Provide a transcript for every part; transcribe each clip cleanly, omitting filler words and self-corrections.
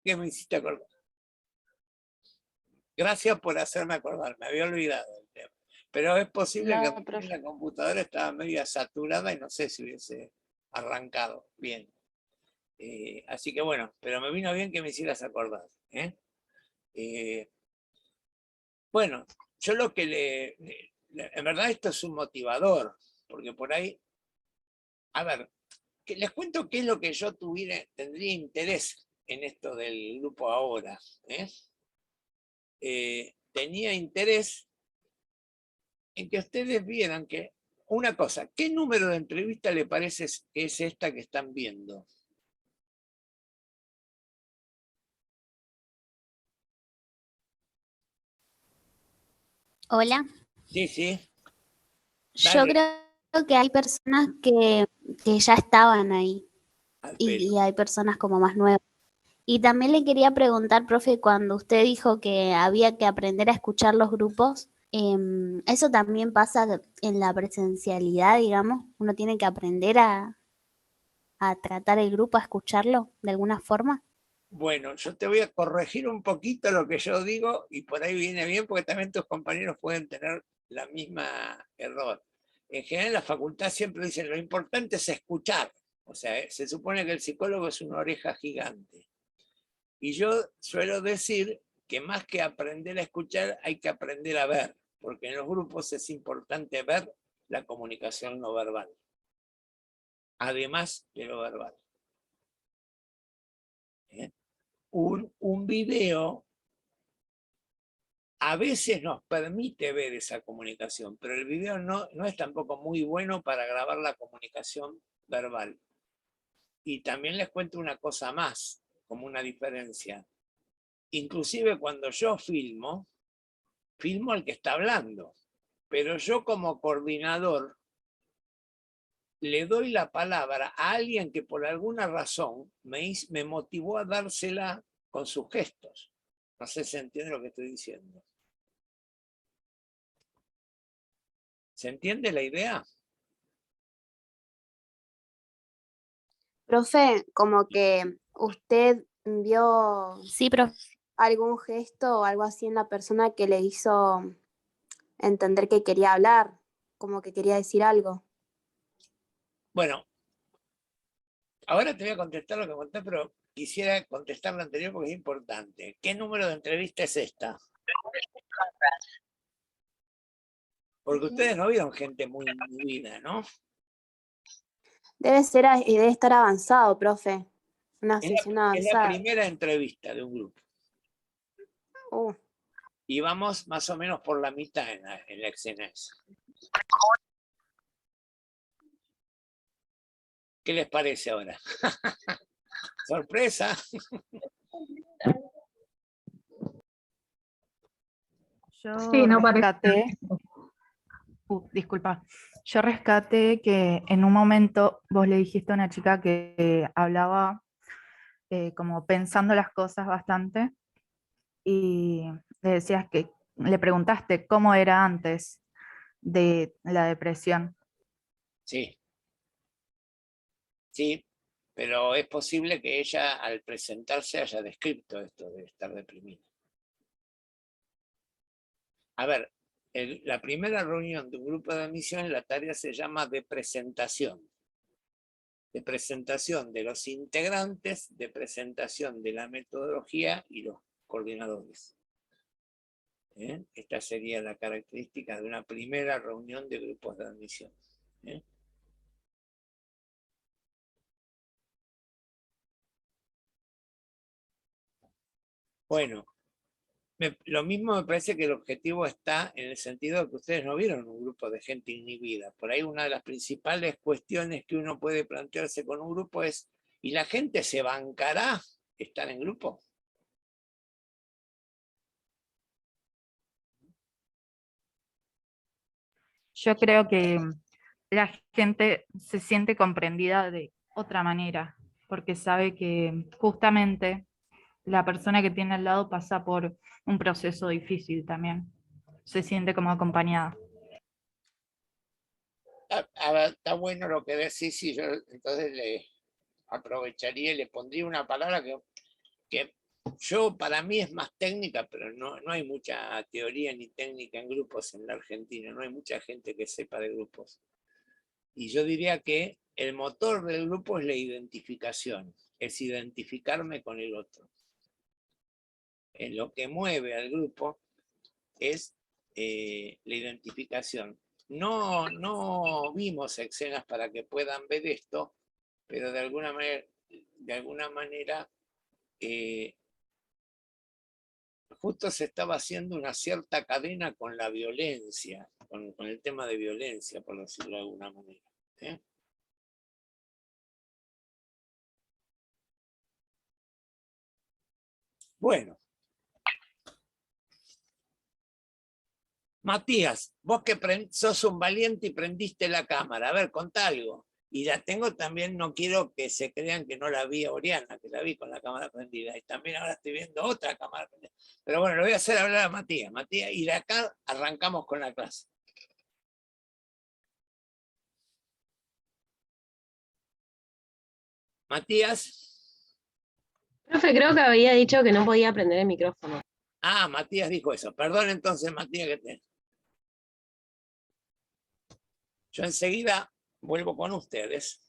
que me hiciste acordar. Gracias por hacerme acordar, me había olvidado del tema. Pero es posible No, que profe. la computadora estaba media saturada y no sé si hubiese arrancado bien. Así que bueno, pero me vino bien que me hicieras acordar. Bueno, yo lo que en verdad esto es un motivador, porque por ahí, a ver, que les cuento qué es lo que yo tendría interés en esto del grupo ahora. Tenía interés en que ustedes vieran que, una cosa, ¿qué número de entrevista le parece que es esta que están viendo? Hola. Sí, sí. Yo Dale. creo que hay personas que ya estaban ahí Pero, y hay personas como más nuevas. Y también le quería preguntar, profe, cuando usted dijo que había que aprender a escuchar los grupos, ¿eso también pasa en la presencialidad, digamos? ¿Uno tiene que aprender a tratar el grupo, a escucharlo de alguna forma? bueno, yo te voy a corregir un poquito lo que yo digo y por ahí viene bien porque también tus compañeros pueden tener la misma error. En general en la facultad siempre dicen lo importante es escuchar. O sea, se supone que el psicólogo es una oreja gigante. Y yo suelo decir que más que aprender a escuchar hay que aprender a ver, porque en los grupos es importante ver la comunicación no verbal, además de lo verbal. Un video a veces nos permite ver esa comunicación, pero el video no es tampoco muy bueno para grabar la comunicación verbal. Y también les cuento una cosa más, como una diferencia. Inclusive cuando yo filmo al que está hablando, pero yo como coordinador le doy la palabra a alguien que por alguna razón me motivó a dársela con sus gestos. No sé si se entiende lo que estoy diciendo. ¿Se entiende la idea? Profe, como que usted vio Sí, profe. algún gesto o algo así en la persona que le hizo entender que quería hablar, como que quería decir algo. Bueno, ahora te voy a contestar lo que conté, pero quisiera contestar lo anterior porque es importante. ¿Qué número de entrevista es esta? Porque ustedes no vieron gente muy inhibida, ¿no? Debe estar avanzado, profe. Una sesión Es la avanzada. primera entrevista de un grupo. Uh, Y vamos más o menos por la mitad en la escena esa. ¿Qué les parece ahora? ¿Sorpresa? Yo Sí, no parece. rescaté, disculpa, yo rescaté que en un momento vos le dijiste a una chica que hablaba como pensando las cosas bastante y le decías que le preguntaste cómo era antes de la depresión. Sí, sí, pero es posible que ella al presentarse haya descrito esto de estar deprimida. A ver, la primera reunión de un grupo de admisión, la tarea se llama de presentación de los integrantes, de presentación de la metodología y los coordinadores. Esta sería la característica de una primera reunión de grupos de admisión. Bueno, lo mismo me parece que el objetivo está en el sentido de que ustedes no vieron un grupo de gente inhibida. Por ahí una de las principales cuestiones que uno puede plantearse con un grupo es, ¿y la gente se bancará estar en grupo? Yo creo que la gente se siente comprendida de otra manera, porque sabe que justamente la persona que tiene al lado pasa por un proceso difícil también. Se siente como acompañada. A ver, está bueno lo que decís, y yo entonces le aprovecharía y le pondría una palabra que para mí es más técnica, pero no hay mucha teoría ni técnica en grupos en la Argentina, no hay mucha gente que sepa de grupos. Y yo diría que el motor del grupo es la identificación, es identificarme con el otro. Lo que mueve al grupo es la identificación. No vimos escenas para que puedan ver esto, pero de alguna manera justo se estaba haciendo una cierta cadena con la violencia, con el tema de violencia, por decirlo de alguna manera. Bueno. Matías, vos que sos un valiente y prendiste la cámara, a ver, contá algo. Y la tengo también, no quiero que se crean que no la vi a Oriana, que la vi con la cámara prendida. Y también ahora estoy viendo otra cámara prendida. Pero bueno, lo voy a hacer hablar a Matías. Matías, y de acá arrancamos con la clase. Matías. Profe, creo que había dicho que no podía prender el micrófono. Ah, Matías dijo eso. Perdón entonces, Matías, que te... Yo enseguida vuelvo con ustedes.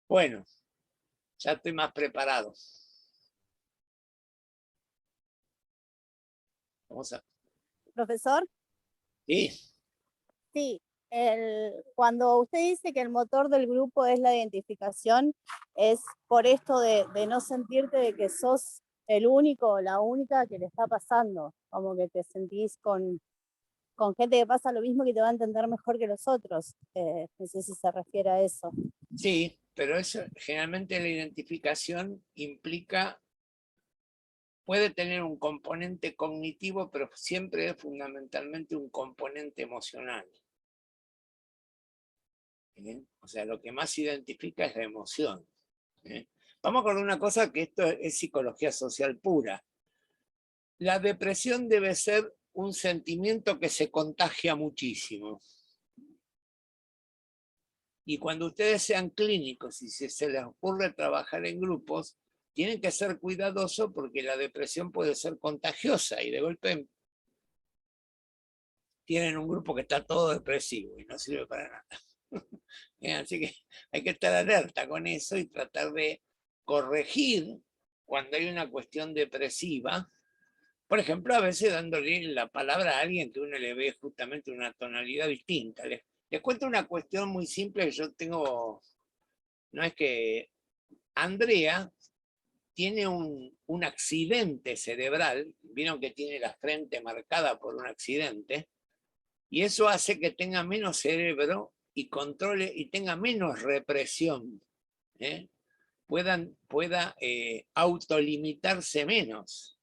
Bueno, ya estoy más preparado. Vamos a... Profesor, Sí. sí, cuando usted dice que el motor del grupo es la identificación, es por esto de no sentirte de que sos el único o la única que le está pasando, como que te sentís con gente que pasa lo mismo, que te va a entender mejor que los otros. No sé si se refiere a eso. Sí, pero eso generalmente la identificación implica, puede tener un componente cognitivo, pero siempre es fundamentalmente un componente emocional. ¿Bien? O sea, lo que más identifica es la emoción. ¿Bien? Vamos con una cosa que esto es psicología social pura. La depresión debe ser un sentimiento que se contagia muchísimo. Y cuando ustedes sean clínicos y si se les ocurre trabajar en grupos, tienen que ser cuidadosos porque la depresión puede ser contagiosa y de golpe tienen un grupo que está todo depresivo y no sirve para nada. Así que hay que estar alerta con eso y tratar de corregir cuando hay una cuestión depresiva. Por ejemplo, a veces dándole la palabra a alguien que uno le ve justamente una tonalidad distinta. Les cuento una cuestión muy simple que yo tengo, no es que Andrea tiene un accidente cerebral, vieron que tiene la frente marcada por un accidente, y eso hace que tenga menos cerebro y controle y tenga menos represión, pueda autolimitarse menos.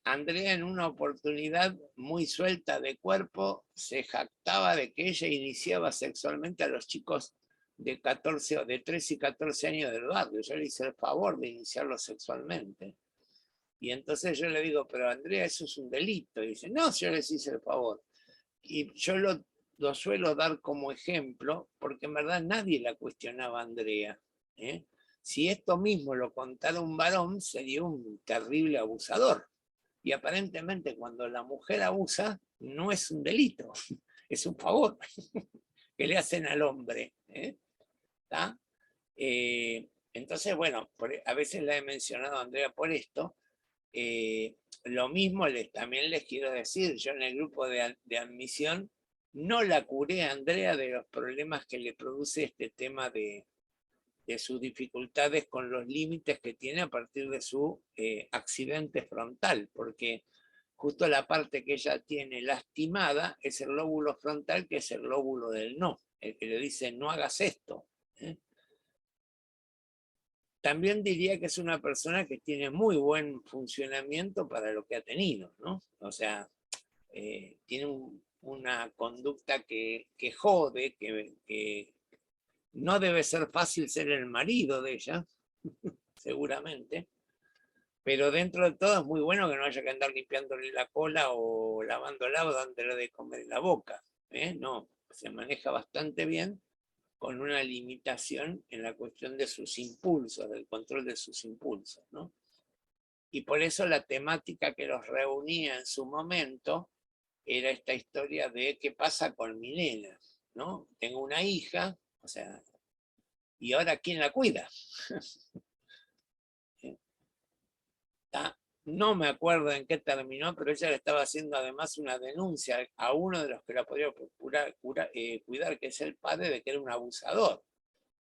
Andrea en una oportunidad muy suelta de cuerpo se jactaba de que ella iniciaba sexualmente a los chicos de 14 o de 13 y 14 años del barrio. Yo le hice el favor de iniciarlo sexualmente. Y entonces yo le digo, pero Andrea, eso es un delito. Y dice, no, yo les hice el favor. Y yo lo suelo dar como ejemplo, porque en verdad nadie la cuestionaba a Andrea. Si esto mismo lo contara un varón, sería un terrible abusador. Y aparentemente cuando la mujer abusa, no es un delito, es un favor que le hacen al hombre. Entonces, bueno, a veces la he mencionado a Andrea por esto. Lo mismo también les quiero decir, yo en el grupo de admisión no la curé a Andrea de los problemas que le produce este tema de sus dificultades con los límites que tiene a partir de su accidente frontal, porque justo la parte que ella tiene lastimada es el lóbulo frontal, que es el lóbulo del no, el que le dice no hagas esto. también diría que es una persona que tiene muy buen funcionamiento para lo que ha tenido, ¿no? O sea, tiene una conducta que jode, que no debe ser fácil ser el marido de ella, seguramente, pero dentro de todo es muy bueno que no haya que andar limpiándole la cola o lavándola o dándole de comer en la boca. No, se maneja bastante bien con una limitación en la cuestión de sus impulsos, del control de sus impulsos, ¿no? Y por eso la temática que los reunía en su momento era esta historia de qué pasa con mi nena, ¿no? Tengo una hija, o sea, ¿y ahora quién la cuida? No me acuerdo en qué terminó, pero ella le estaba haciendo además una denuncia a uno de los que la podría cuidar, que es el padre, de que era un abusador,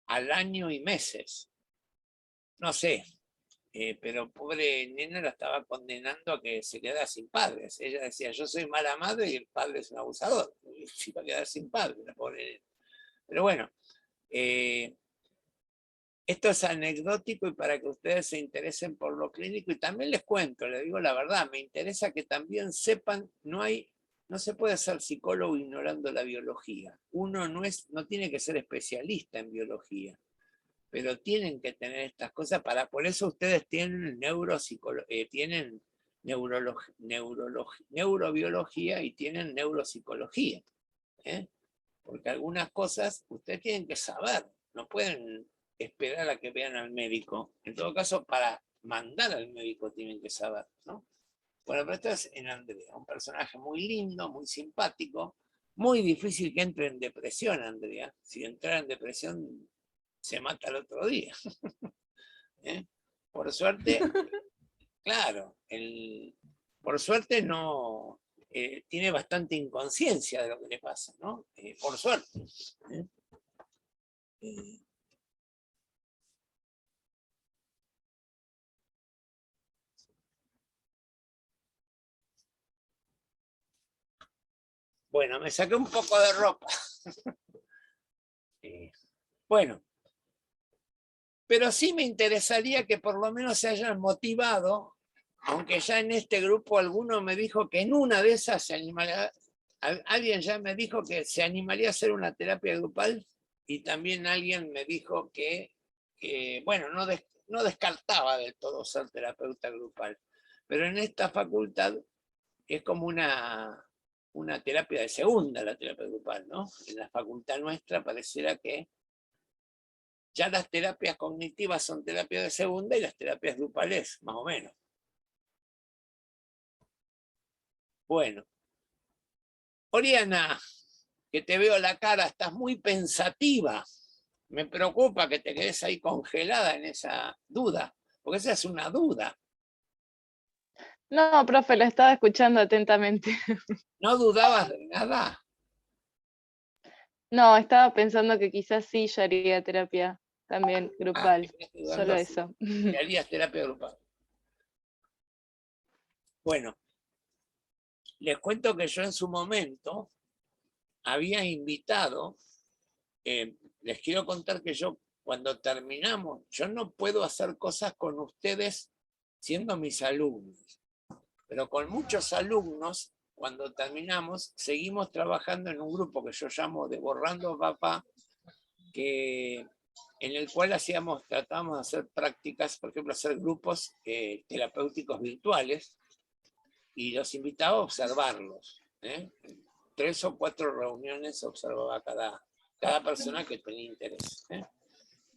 al año y meses. No sé, pero pobre nena la estaba condenando a que se quedara sin padres. Ella decía, yo soy mala madre y el padre es un abusador. Y se iba a quedar sin padre, la pobre nena. Pero bueno, esto es anecdótico y para que ustedes se interesen por lo clínico, y también les cuento, les digo la verdad, me interesa que también sepan, no se puede ser psicólogo ignorando la biología. Uno no tiene que ser especialista en biología, pero tienen que tener estas cosas, por eso ustedes tienen tienen neurobiología y tienen neuropsicología, porque algunas cosas ustedes tienen que saber, no pueden esperar a que vean al médico. En todo caso, para mandar al médico tienen que saber, ¿no? Bueno, pero esto es en Andrea, un personaje muy lindo, muy simpático, muy difícil que entre en depresión, Andrea. Si entra en depresión, se mata el otro día. Por suerte, claro, por suerte no tiene bastante inconsciencia de lo que le pasa, ¿no? Por suerte. Bueno, me saqué un poco de ropa. Bueno, pero sí me interesaría que por lo menos se hayan motivado, aunque ya en este grupo alguno me dijo que en una de esas se animaría, alguien ya me dijo que se animaría a hacer una terapia grupal, y también alguien me dijo que bueno, no descartaba del todo ser terapeuta grupal, pero en esta facultad es como una terapia de segunda, la terapia grupal, ¿no? En la facultad nuestra pareciera que ya las terapias cognitivas son terapias de segunda y las terapias grupales más o menos. Bueno. Oriana, que te veo la cara, estás muy pensativa. Me preocupa que te quedes ahí congelada en esa duda, porque esa es una duda. No, profe, lo estaba escuchando atentamente. ¿No dudabas de nada? No, estaba pensando que quizás sí yo haría terapia también grupal. Solo Sí. eso. ¿Te harías terapia grupal? Bueno, les cuento que yo en su momento había invitado, les quiero contar que yo cuando terminamos, yo no puedo hacer cosas con ustedes siendo mis alumnos, pero con muchos alumnos, cuando terminamos, seguimos trabajando en un grupo que yo llamo de Borrando Papá, en el cual tratábamos de hacer prácticas, por ejemplo, hacer grupos terapéuticos virtuales, y los invitaba a observarlos. 3 o 4 reuniones observaba cada persona que tenía interés.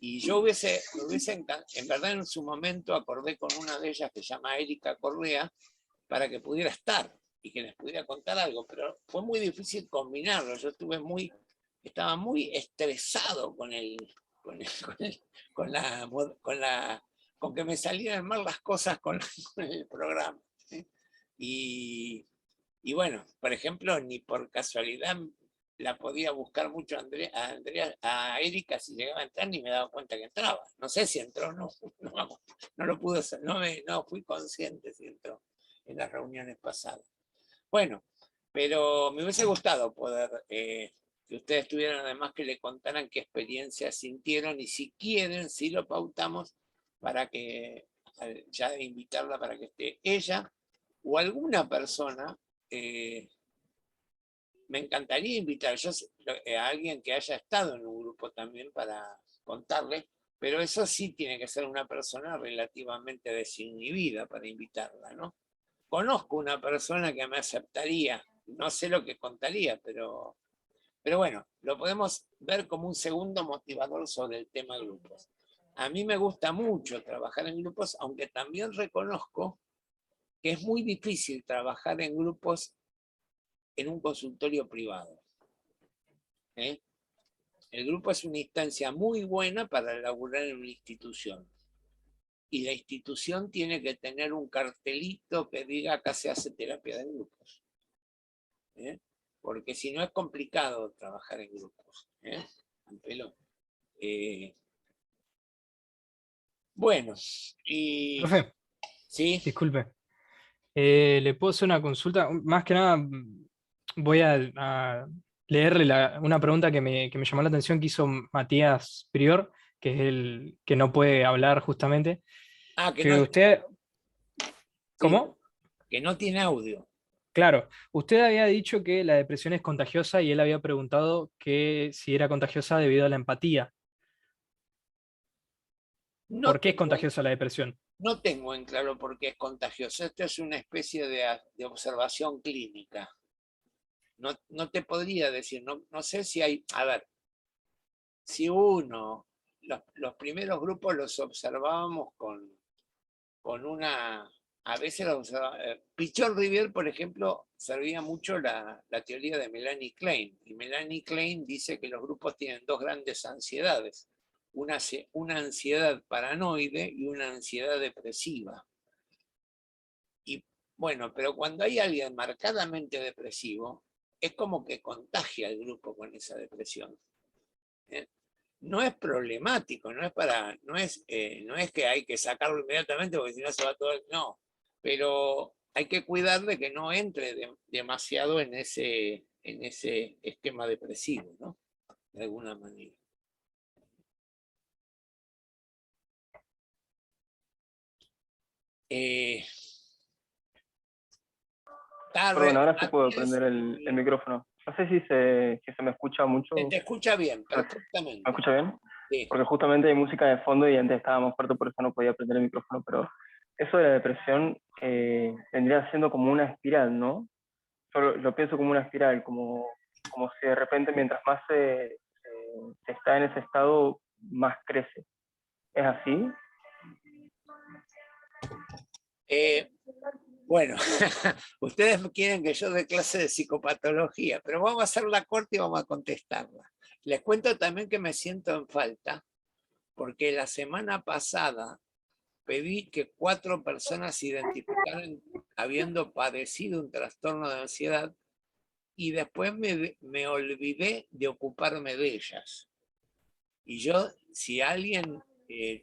Y yo en verdad en su momento acordé con una de ellas que se llama Erika Correa, para que pudiera estar y que les pudiera contar algo, pero fue muy difícil combinarlo. Yo estaba muy estresado con que me salieran mal las cosas con el programa. Y bueno, por ejemplo, ni por casualidad la podía buscar mucho a Erika si llegaba a entrar, ni me daba cuenta que entraba. No sé si entró o no, no lo pude hacer, no fui consciente si entró en las reuniones pasadas. Bueno, pero me hubiese gustado poder que ustedes tuvieran, además, que le contaran qué experiencias sintieron, y si quieren, si lo pautamos, para que, ya invitarla para que esté ella o alguna persona. Me encantaría invitar a alguien que haya estado en un grupo también para contarle, pero eso sí tiene que ser una persona relativamente desinhibida para invitarla, ¿no? Conozco una persona que me aceptaría, no sé lo que contaría, pero bueno, lo podemos ver como un segundo motivador sobre el tema de grupos. A mí me gusta mucho trabajar en grupos, aunque también reconozco que es muy difícil trabajar en grupos en un consultorio privado. ¿Eh? El grupo es una instancia muy buena para laburar en una institución. Y la institución tiene que tener un cartelito que diga acá se hace terapia de grupos. Porque si no es complicado trabajar en grupos. Bueno, y... Profe, ¿sí? disculpe. ¿Le puedo hacer una consulta? Más que nada, voy a leerle una pregunta que me llamó la atención que hizo Matías Prior, que es el que no puede hablar justamente. Ah, que no, Que usted, sí, ¿cómo? que no tiene audio. Claro, usted había dicho que la depresión es contagiosa y él había preguntado que si era contagiosa debido a la empatía. No ¿Por qué es tengo, contagiosa la depresión? no tengo en claro por qué es contagioso. Esto es una especie de observación clínica. No te podría decir, no sé si hay, a ver, si los primeros grupos los observábamos con una, a veces los observábamos, Pichon Rivière, por ejemplo, servía mucho la teoría de Melanie Klein, y Melanie Klein dice que los grupos tienen dos grandes ansiedades, una ansiedad paranoide y una ansiedad depresiva. Y bueno, pero cuando hay alguien marcadamente depresivo, es como que contagia al grupo con esa depresión. No es problemático, no es que hay que sacarlo inmediatamente porque si no se va todo no, pero hay que cuidar de que no entre demasiado en ese esquema depresivo, ¿no? De alguna manera. Perdón, ahora sí puedo prender el micrófono. No sé si se me escucha mucho. Se te escucha bien, ¿Me perfectamente. escucha bien? Sí. Porque justamente hay música de fondo y antes estaba más fuerte, por eso no podía prender el micrófono, pero eso de la depresión vendría siendo como una espiral, ¿no? Yo lo pienso como una espiral, como si de repente mientras más se está en ese estado, más crece. ¿Es así? Bueno, ustedes quieren que yo dé clase de psicopatología, pero vamos a hacerla corta y vamos a contestarla. Les cuento también que me siento en falta, porque la semana pasada pedí que 4 personas se identificaran habiendo padecido un trastorno de ansiedad y después me olvidé de ocuparme de ellas. Y yo, si alguien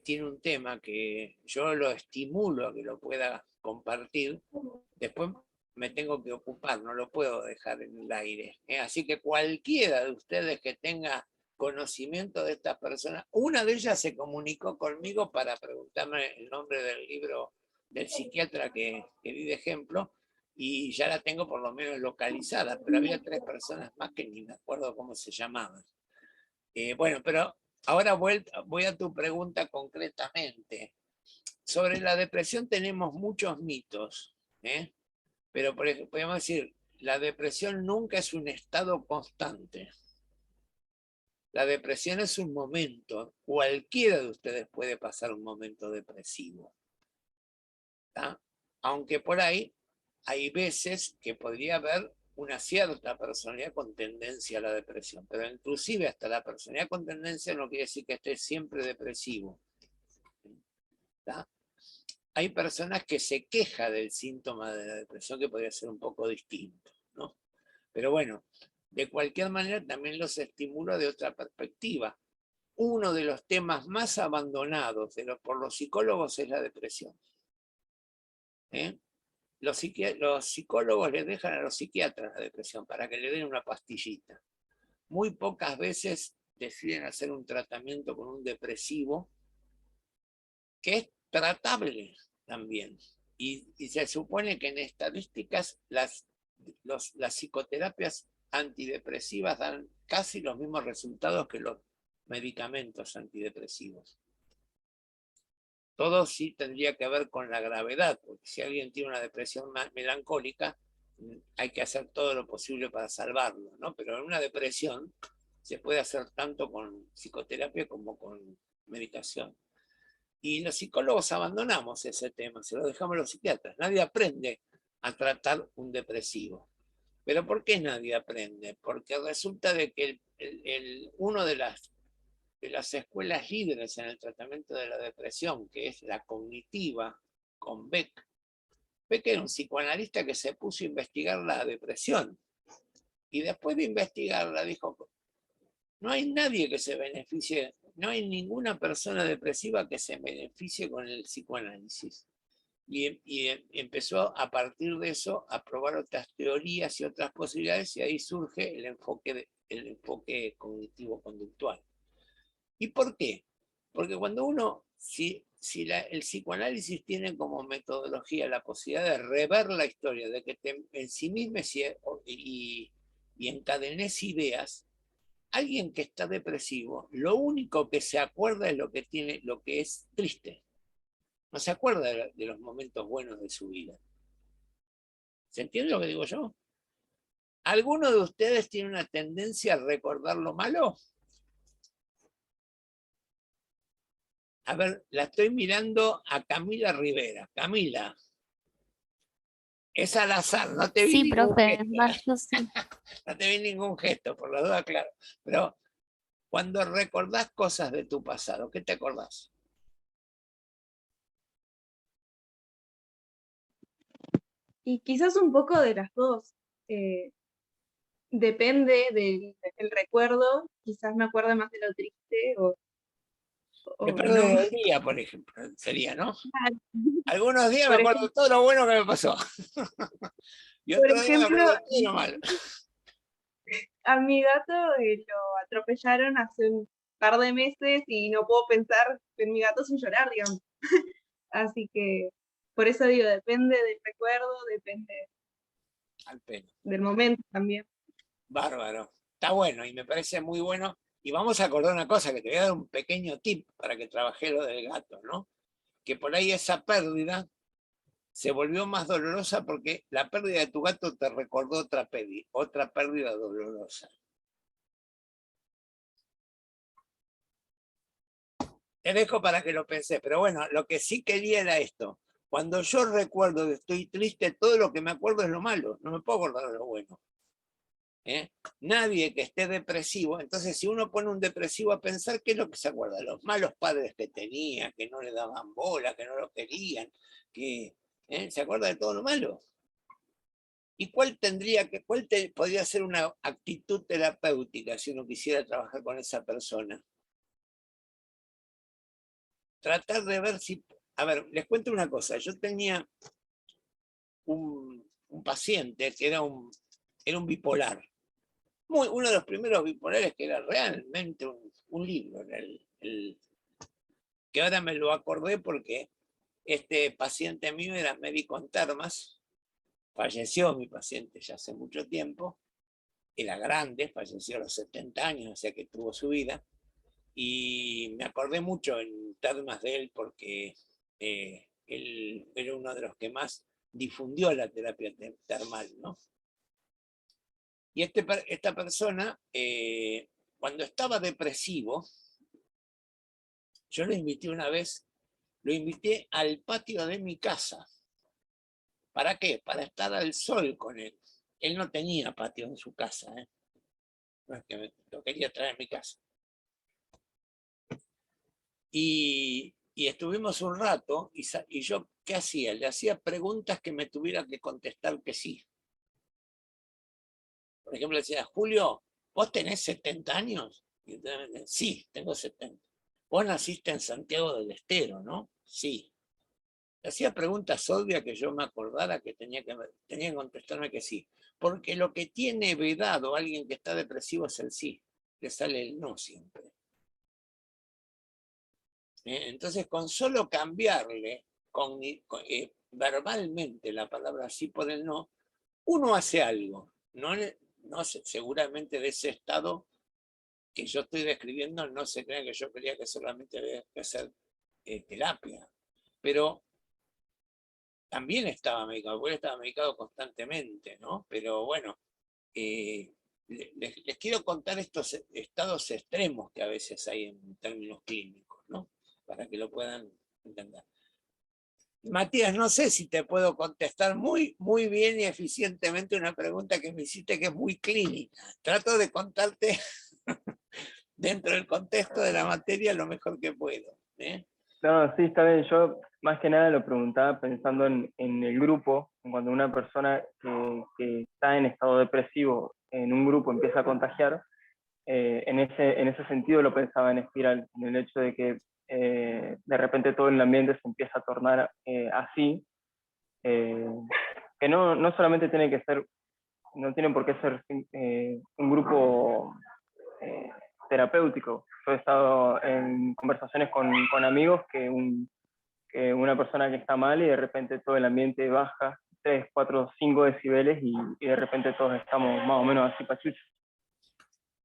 tiene un tema que yo lo estimulo a que lo pueda compartir, después me tengo que ocupar, no lo puedo dejar en el aire. Así que cualquiera de ustedes que tenga conocimiento de estas personas, una de ellas se comunicó conmigo para preguntarme el nombre del libro del psiquiatra que di de ejemplo, y ya la tengo por lo menos localizada, pero había 3 personas más que ni me acuerdo cómo se llamaban. Bueno, pero ahora voy a tu pregunta concretamente. Sobre la depresión tenemos muchos mitos, pero por ejemplo, podemos decir, la depresión nunca es un estado constante. La depresión es un momento. Cualquiera de ustedes puede pasar un momento depresivo. ¿Tá? Aunque por ahí hay veces que podría haber una cierta personalidad con tendencia a la depresión, pero inclusive hasta la personalidad con tendencia no quiere decir que esté siempre depresivo. ¿Tá? Hay personas que se quejan del síntoma de la depresión que podría ser un poco distinto, ¿no? Pero bueno, de cualquier manera también los estimulo de otra perspectiva. Uno de los temas más abandonados por los psicólogos es la depresión. Los psicólogos les dejan a los psiquiatras la depresión para que le den una pastillita. Muy pocas veces deciden hacer un tratamiento con un depresivo, que es tratable también. Y se supone que en estadísticas las psicoterapias antidepresivas dan casi los mismos resultados que los medicamentos antidepresivos. Todo sí tendría que ver con la gravedad, porque si alguien tiene una depresión melancólica, hay que hacer todo lo posible para salvarlo, ¿no? Pero en una depresión se puede hacer tanto con psicoterapia como con medicación. Y los psicólogos abandonamos ese tema, se lo dejamos a los psiquiatras. Nadie aprende a tratar un depresivo. ¿Pero por qué nadie aprende? Porque resulta de que uno de las escuelas líderes en el tratamiento de la depresión, que es la cognitiva, con Beck. Beck era un psicoanalista que se puso a investigar la depresión. Y después de investigarla dijo, no hay nadie que se beneficie, no hay ninguna persona depresiva que se beneficie con el psicoanálisis. Y empezó a partir de eso a probar otras teorías y otras posibilidades, y ahí surge el enfoque cognitivo-conductual. ¿Y por qué? Porque cuando uno, si el psicoanálisis tiene como metodología la posibilidad de rever la historia, de que te ensimismes y encadenes ideas, alguien que está depresivo, lo único que se acuerda es lo que es triste. No se acuerda de los momentos buenos de su vida. ¿Se entiende lo que digo yo? ¿Alguno de ustedes tiene una tendencia a recordar lo malo? A ver, la estoy mirando a Camila Rivera. Camila, es al azar, no te vi Sí, ningún profe, gesto. yo sí. No te vi ningún gesto, por la duda, claro. Pero cuando recordás cosas de tu pasado, ¿qué te acordás? Y quizás un poco de las dos. Depende del recuerdo, quizás me acuerdo más de lo triste Me o acuerdo no. del día, por ejemplo, sería, ¿no? Algunos días me Por acuerdo de ejemplo, todo lo bueno que me pasó. Y por otros días me ejemplo, acuerdo de todo lo malo. a mi gato lo atropellaron hace un par de meses y no puedo pensar en mi gato sin llorar, digamos. Así que por eso digo, depende del recuerdo, depende Al pelo. del momento también. Bárbaro. Está bueno y me parece muy bueno. Y vamos a acordar una cosa, que te voy a dar un pequeño tip para que trabajé lo del gato, ¿no? Que por ahí esa pérdida se volvió más dolorosa porque la pérdida de tu gato te recordó otra pérdida dolorosa. Te dejo para que lo pensé, pero bueno, lo que sí quería era esto. Cuando yo recuerdo que estoy triste, todo lo que me acuerdo es lo malo, no me puedo acordar de lo bueno. Nadie que esté depresivo, entonces si uno pone un depresivo a pensar, ¿qué es lo que se acuerda? Los malos padres que tenía, que no le daban bola, que no lo querían, que se acuerda de todo lo malo. ¿Y cuál podría ser una actitud terapéutica si uno quisiera trabajar con esa persona? Tratar de ver si... A ver, les cuento una cosa. Yo tenía un paciente que era un bipolar. Uno de los primeros bipolares que era realmente un libro. Que ahora me lo acordé porque este paciente mío era médico en termas. Falleció mi paciente ya hace mucho tiempo. Era grande, falleció a los 70 años, o sea que tuvo su vida. Y me acordé mucho en termas de él porque él era uno de los que más difundió la terapia termal, ¿no? Y esta persona, cuando estaba depresivo, yo lo invité una vez, lo invité al patio de mi casa. ¿Para qué? Para estar al sol con él. Él no tenía patio en su casa, ¿eh? No es que lo quería traer a mi casa. Y estuvimos un rato, y yo, ¿qué hacía? Le hacía preguntas que me tuviera que contestar que sí. Por ejemplo, le decía, Julio, ¿vos tenés 70 años? Y entonces me decía, sí, tengo 70. Vos naciste en Santiago del Estero, ¿no? Sí. Le hacía preguntas obvias que yo me acordara que tenía que contestarme que sí. Porque lo que tiene vedado a alguien que está depresivo es el sí. Le sale el no siempre. Entonces, con solo cambiarle verbalmente la palabra sí por el no, uno hace algo. No seguramente de ese estado que yo estoy describiendo, no se crea que yo quería que solamente había que hacer terapia. Pero también estaba medicado, porque estaba medicado constantemente, ¿no? Pero bueno, les quiero contar estos estados extremos que a veces hay en términos clínicos, ¿no? Para que lo puedan entender. Matías, no sé si te puedo contestar muy bien y eficientemente una pregunta que me hiciste que es muy clínica. Trato de contarte dentro del contexto de la materia lo mejor que puedo. No, sí, está bien. Yo más que nada lo preguntaba pensando en el grupo, cuando una persona que está en estado depresivo en un grupo empieza a contagiar, en ese sentido lo pensaba en espiral, en el hecho de que de repente todo el ambiente se empieza a tornar así, que no solamente tiene que ser, no tiene por qué ser un grupo terapéutico. Yo he estado en conversaciones con amigos que una persona que está mal y de repente todo el ambiente baja 3, 4, 5 decibeles y de repente todos estamos más o menos así pachuchos.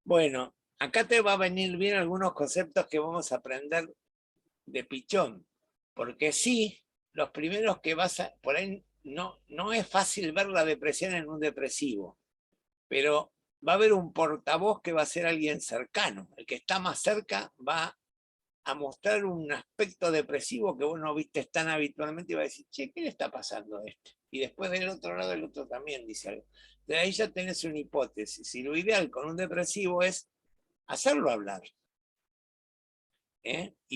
Bueno, acá te va a venir bien algunos conceptos que vamos a aprender de pichón, porque sí, los primeros que vas a... Por ahí no es fácil ver la depresión en un depresivo, pero va a haber un portavoz que va a ser alguien cercano. El que está más cerca va a mostrar un aspecto depresivo que vos no viste tan habitualmente y va a decir, che, ¿qué le está pasando a este? Y después del otro lado el otro también dice algo. De ahí ya tenés una hipótesis. Y lo ideal con un depresivo es hacerlo hablar.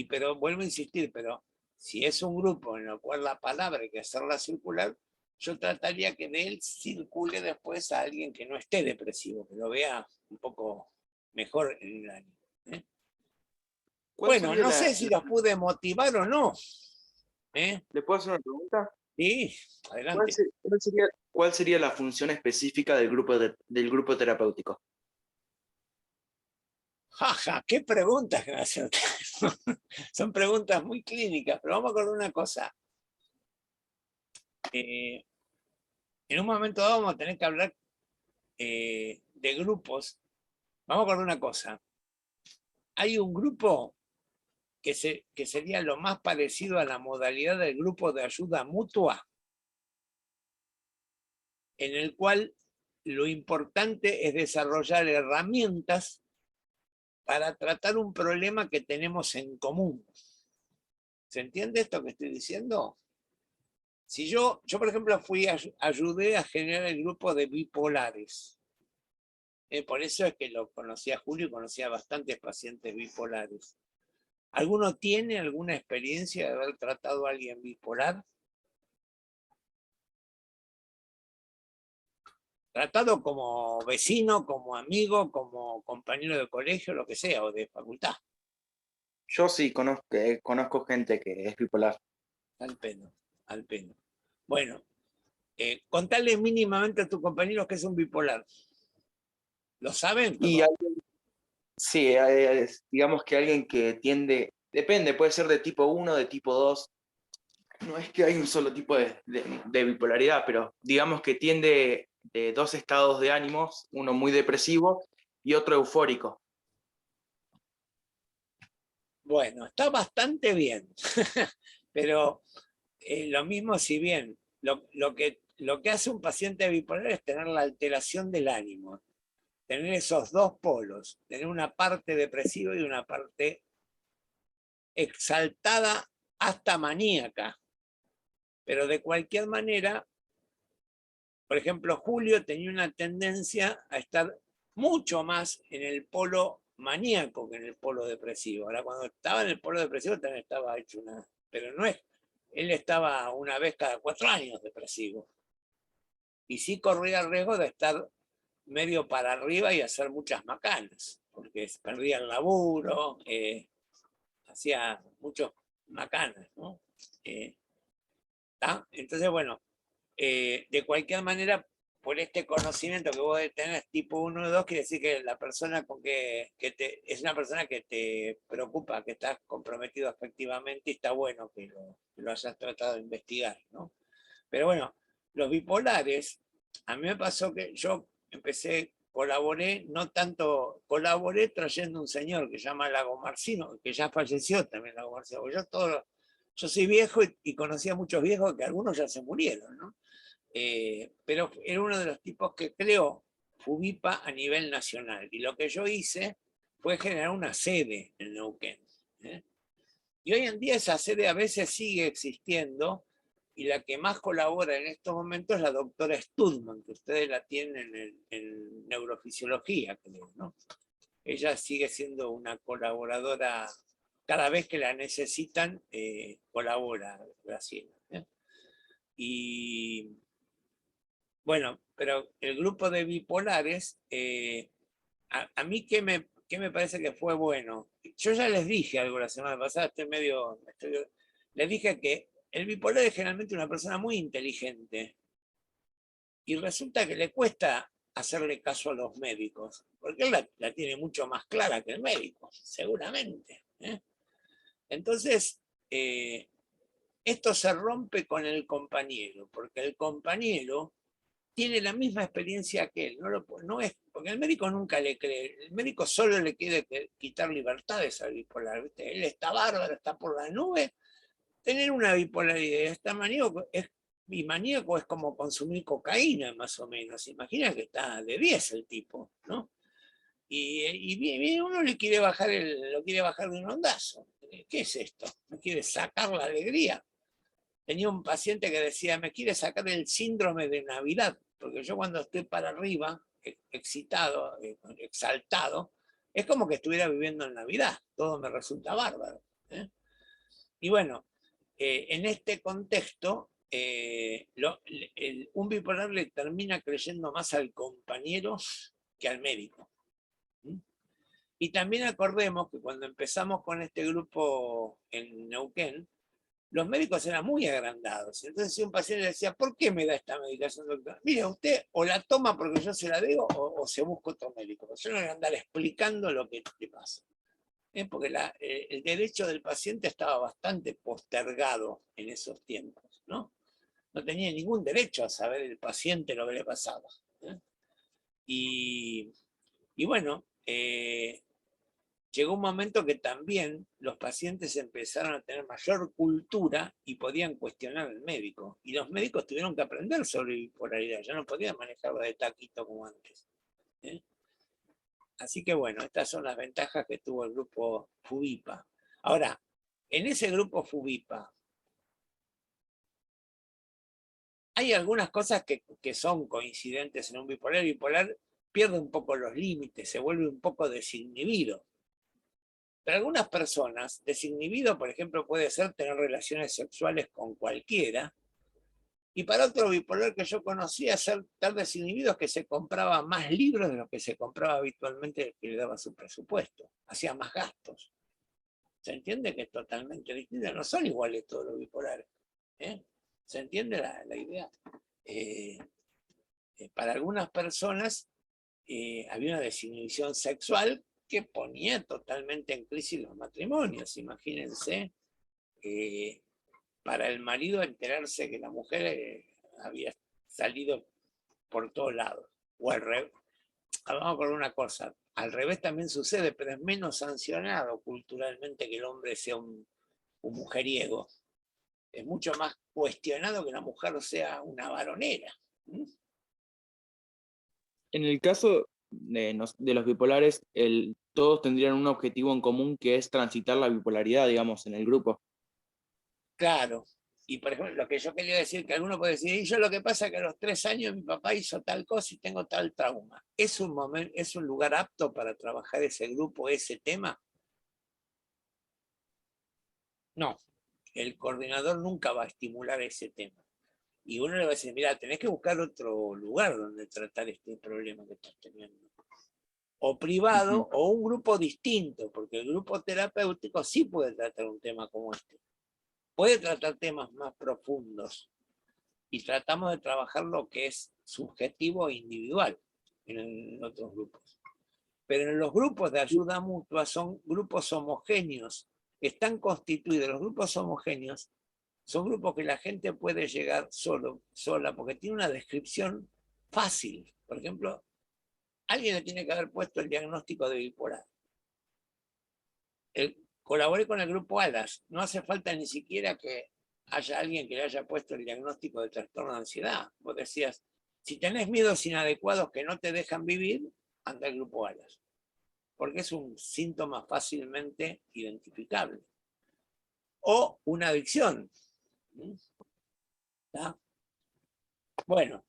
Pero vuelvo a insistir, pero si es un grupo en el cual la palabra hay que hacerla circular, yo trataría que de él circule después a alguien que no esté depresivo, que lo vea un poco mejor en el ánimo. Bueno, no sé si los pude motivar o no. ¿Le puedo hacer una pregunta? Sí, adelante. ¿Cuál sería la función específica del grupo terapéutico? Jaja, qué preguntas que me hacen. Son preguntas muy clínicas, pero vamos a acordar una cosa. En un momento dado vamos a tener que hablar de grupos. Vamos a acordar una cosa. Hay un grupo que sería lo más parecido a la modalidad del grupo de ayuda mutua, en el cual lo importante es desarrollar herramientas para tratar un problema que tenemos en común. ¿Se entiende esto que estoy diciendo? Si yo por ejemplo, ayudé a generar el grupo de bipolares. Por eso es que lo conocía Julio y conocía bastantes pacientes bipolares. ¿Alguno tiene alguna experiencia de haber tratado a alguien bipolar? Tratado como vecino, como amigo, como compañero de colegio, lo que sea, o de facultad. Yo sí conozco gente que es bipolar. Al pelo, al pelo. Bueno, contale mínimamente a tus compañeros que es un bipolar. ¿Lo saben? Y sí, digamos que alguien que tiende, depende, puede ser de tipo 1, de tipo 2. No es que hay un solo tipo de bipolaridad, pero digamos que tiende de dos estados de ánimos, uno muy depresivo y otro eufórico. Bueno, está bastante bien, pero lo mismo si bien lo que hace un paciente bipolar es tener la alteración del ánimo, tener esos dos polos, tener una parte depresiva y una parte exaltada hasta maníaca. Pero de cualquier manera, por ejemplo, Julio tenía una tendencia a estar mucho más en el polo maníaco que en el polo depresivo. Ahora, cuando estaba en el polo depresivo también estaba hecho una... Pero no es... Él estaba una vez cada 4 años depresivo. Y sí corría el riesgo de estar medio para arriba y hacer muchas macanas, porque perdía el laburo, hacía muchos macanas, ¿no? Entonces, bueno, de cualquier manera por este conocimiento que vos tenés tipo 1 o 2, quiere decir que la persona con es una persona que te preocupa, que estás comprometido afectivamente, y está bueno que lo hayas tratado de investigar, ¿no? Pero bueno, los bipolares, a mí me pasó que yo colaboré trayendo un señor que se llama Lago Marcino, que ya falleció también Lago Marcino, porque yo soy viejo y conocía a muchos viejos que algunos ya se murieron, ¿no? Pero era uno de los tipos que creó FUBIPA a nivel nacional. Y lo que yo hice fue generar una sede en Neuquén. Y hoy en día esa sede a veces sigue existiendo, y la que más colabora en estos momentos es la doctora Studman, que ustedes la tienen en neurofisiología, creo, ¿no? Ella sigue siendo una colaboradora, cada vez que la necesitan, colabora, Graciela. Y bueno, pero el grupo de bipolares, a mí ¿qué me parece que fue bueno? Yo ya les dije algo la semana pasada, les dije que el bipolar es generalmente una persona muy inteligente, y resulta que le cuesta hacerle caso a los médicos, porque él la tiene mucho más clara que el médico, seguramente. Entonces, esto se rompe con el compañero, porque el compañero tiene la misma experiencia que él, no es, porque el médico nunca le cree, el médico solo le quiere quitar libertades al bipolar, ¿viste? Él está bárbaro, está por la nube. Tener una bipolaridad y maníaco es como consumir cocaína, más o menos. Imagina que está de 10 el tipo, ¿no? Y uno lo quiere bajar de un ondazo. ¿Qué es esto? ¿Me quiere sacar la alegría? Tenía un paciente que decía, me quiere sacar el síndrome de Navidad, porque yo cuando estoy para arriba, excitado, exaltado, es como que estuviera viviendo en Navidad, todo me resulta bárbaro. Y bueno, en este contexto, un bipolar le termina creyendo más al compañero que al médico. Y también acordemos que cuando empezamos con este grupo en Neuquén, los médicos eran muy agrandados. Entonces si un paciente decía, ¿por qué me da esta medicación, doctor? Mire, usted o la toma porque yo se la digo, o se busca otro médico. Yo no voy a andar explicando lo que le pasa. Porque el derecho del paciente estaba bastante postergado en esos tiempos, ¿no? No tenía ningún derecho a saber el paciente lo que le pasaba. Y bueno, llegó un momento que también los pacientes empezaron a tener mayor cultura y podían cuestionar al médico. Y los médicos tuvieron que aprender sobre bipolaridad, ya no podían manejarlo de taquito como antes. Así que bueno, estas son las ventajas que tuvo el grupo FUBIPA. Ahora, en ese grupo FUBIPA, hay algunas cosas que son coincidentes en un bipolar. El bipolar pierde un poco los límites, se vuelve un poco desinhibido. Pero algunas personas, desinhibido, por ejemplo, puede ser tener relaciones sexuales con cualquiera, y para otro bipolar que yo conocía, estar desinhibido es que se compraba más libros de los que se compraba habitualmente, que le daba su presupuesto, hacía más gastos. ¿Se entiende que es totalmente distinto? No son iguales todos los bipolares. ¿Se entiende la idea? Para algunas personas había una desinhibición sexual que ponía totalmente en crisis los matrimonios. Imagínense, para el marido enterarse que la mujer había salido por todos lados. O al revés. Vamos con una cosa, al revés también sucede, pero es menos sancionado culturalmente que el hombre sea un mujeriego. Es mucho más cuestionado que la mujer sea una varonera. En el caso de los bipolares, todos tendrían un objetivo en común, que es transitar la bipolaridad, digamos, en el grupo. Claro. Y por ejemplo, lo que yo quería decir, que alguno puede decir, y yo lo que pasa es que a los 3 años mi papá hizo tal cosa y tengo tal trauma. ¿Es un lugar apto para trabajar ese grupo, ese tema? No. El coordinador nunca va a estimular ese tema. Y uno le va a decir, mira, tenés que buscar otro lugar donde tratar este problema que estás teniendo. O privado, o un grupo distinto, porque el grupo terapéutico sí puede tratar un tema como este. Puede tratar temas más profundos, y tratamos de trabajar lo que es subjetivo e individual en otros grupos. Pero en los grupos de ayuda mutua son grupos homogéneos, están constituidos, los grupos homogéneos son grupos que la gente puede llegar sola, porque tiene una descripción fácil. Por ejemplo, alguien le tiene que haber puesto el diagnóstico de bipolar. Colaboré con el grupo ALAS, no hace falta ni siquiera que haya alguien que le haya puesto el diagnóstico de trastorno de ansiedad. Vos decías, si tenés miedos inadecuados que no te dejan vivir, anda al grupo ALAS, porque es un síntoma fácilmente identificable. O una adicción. ¿Está? Bueno,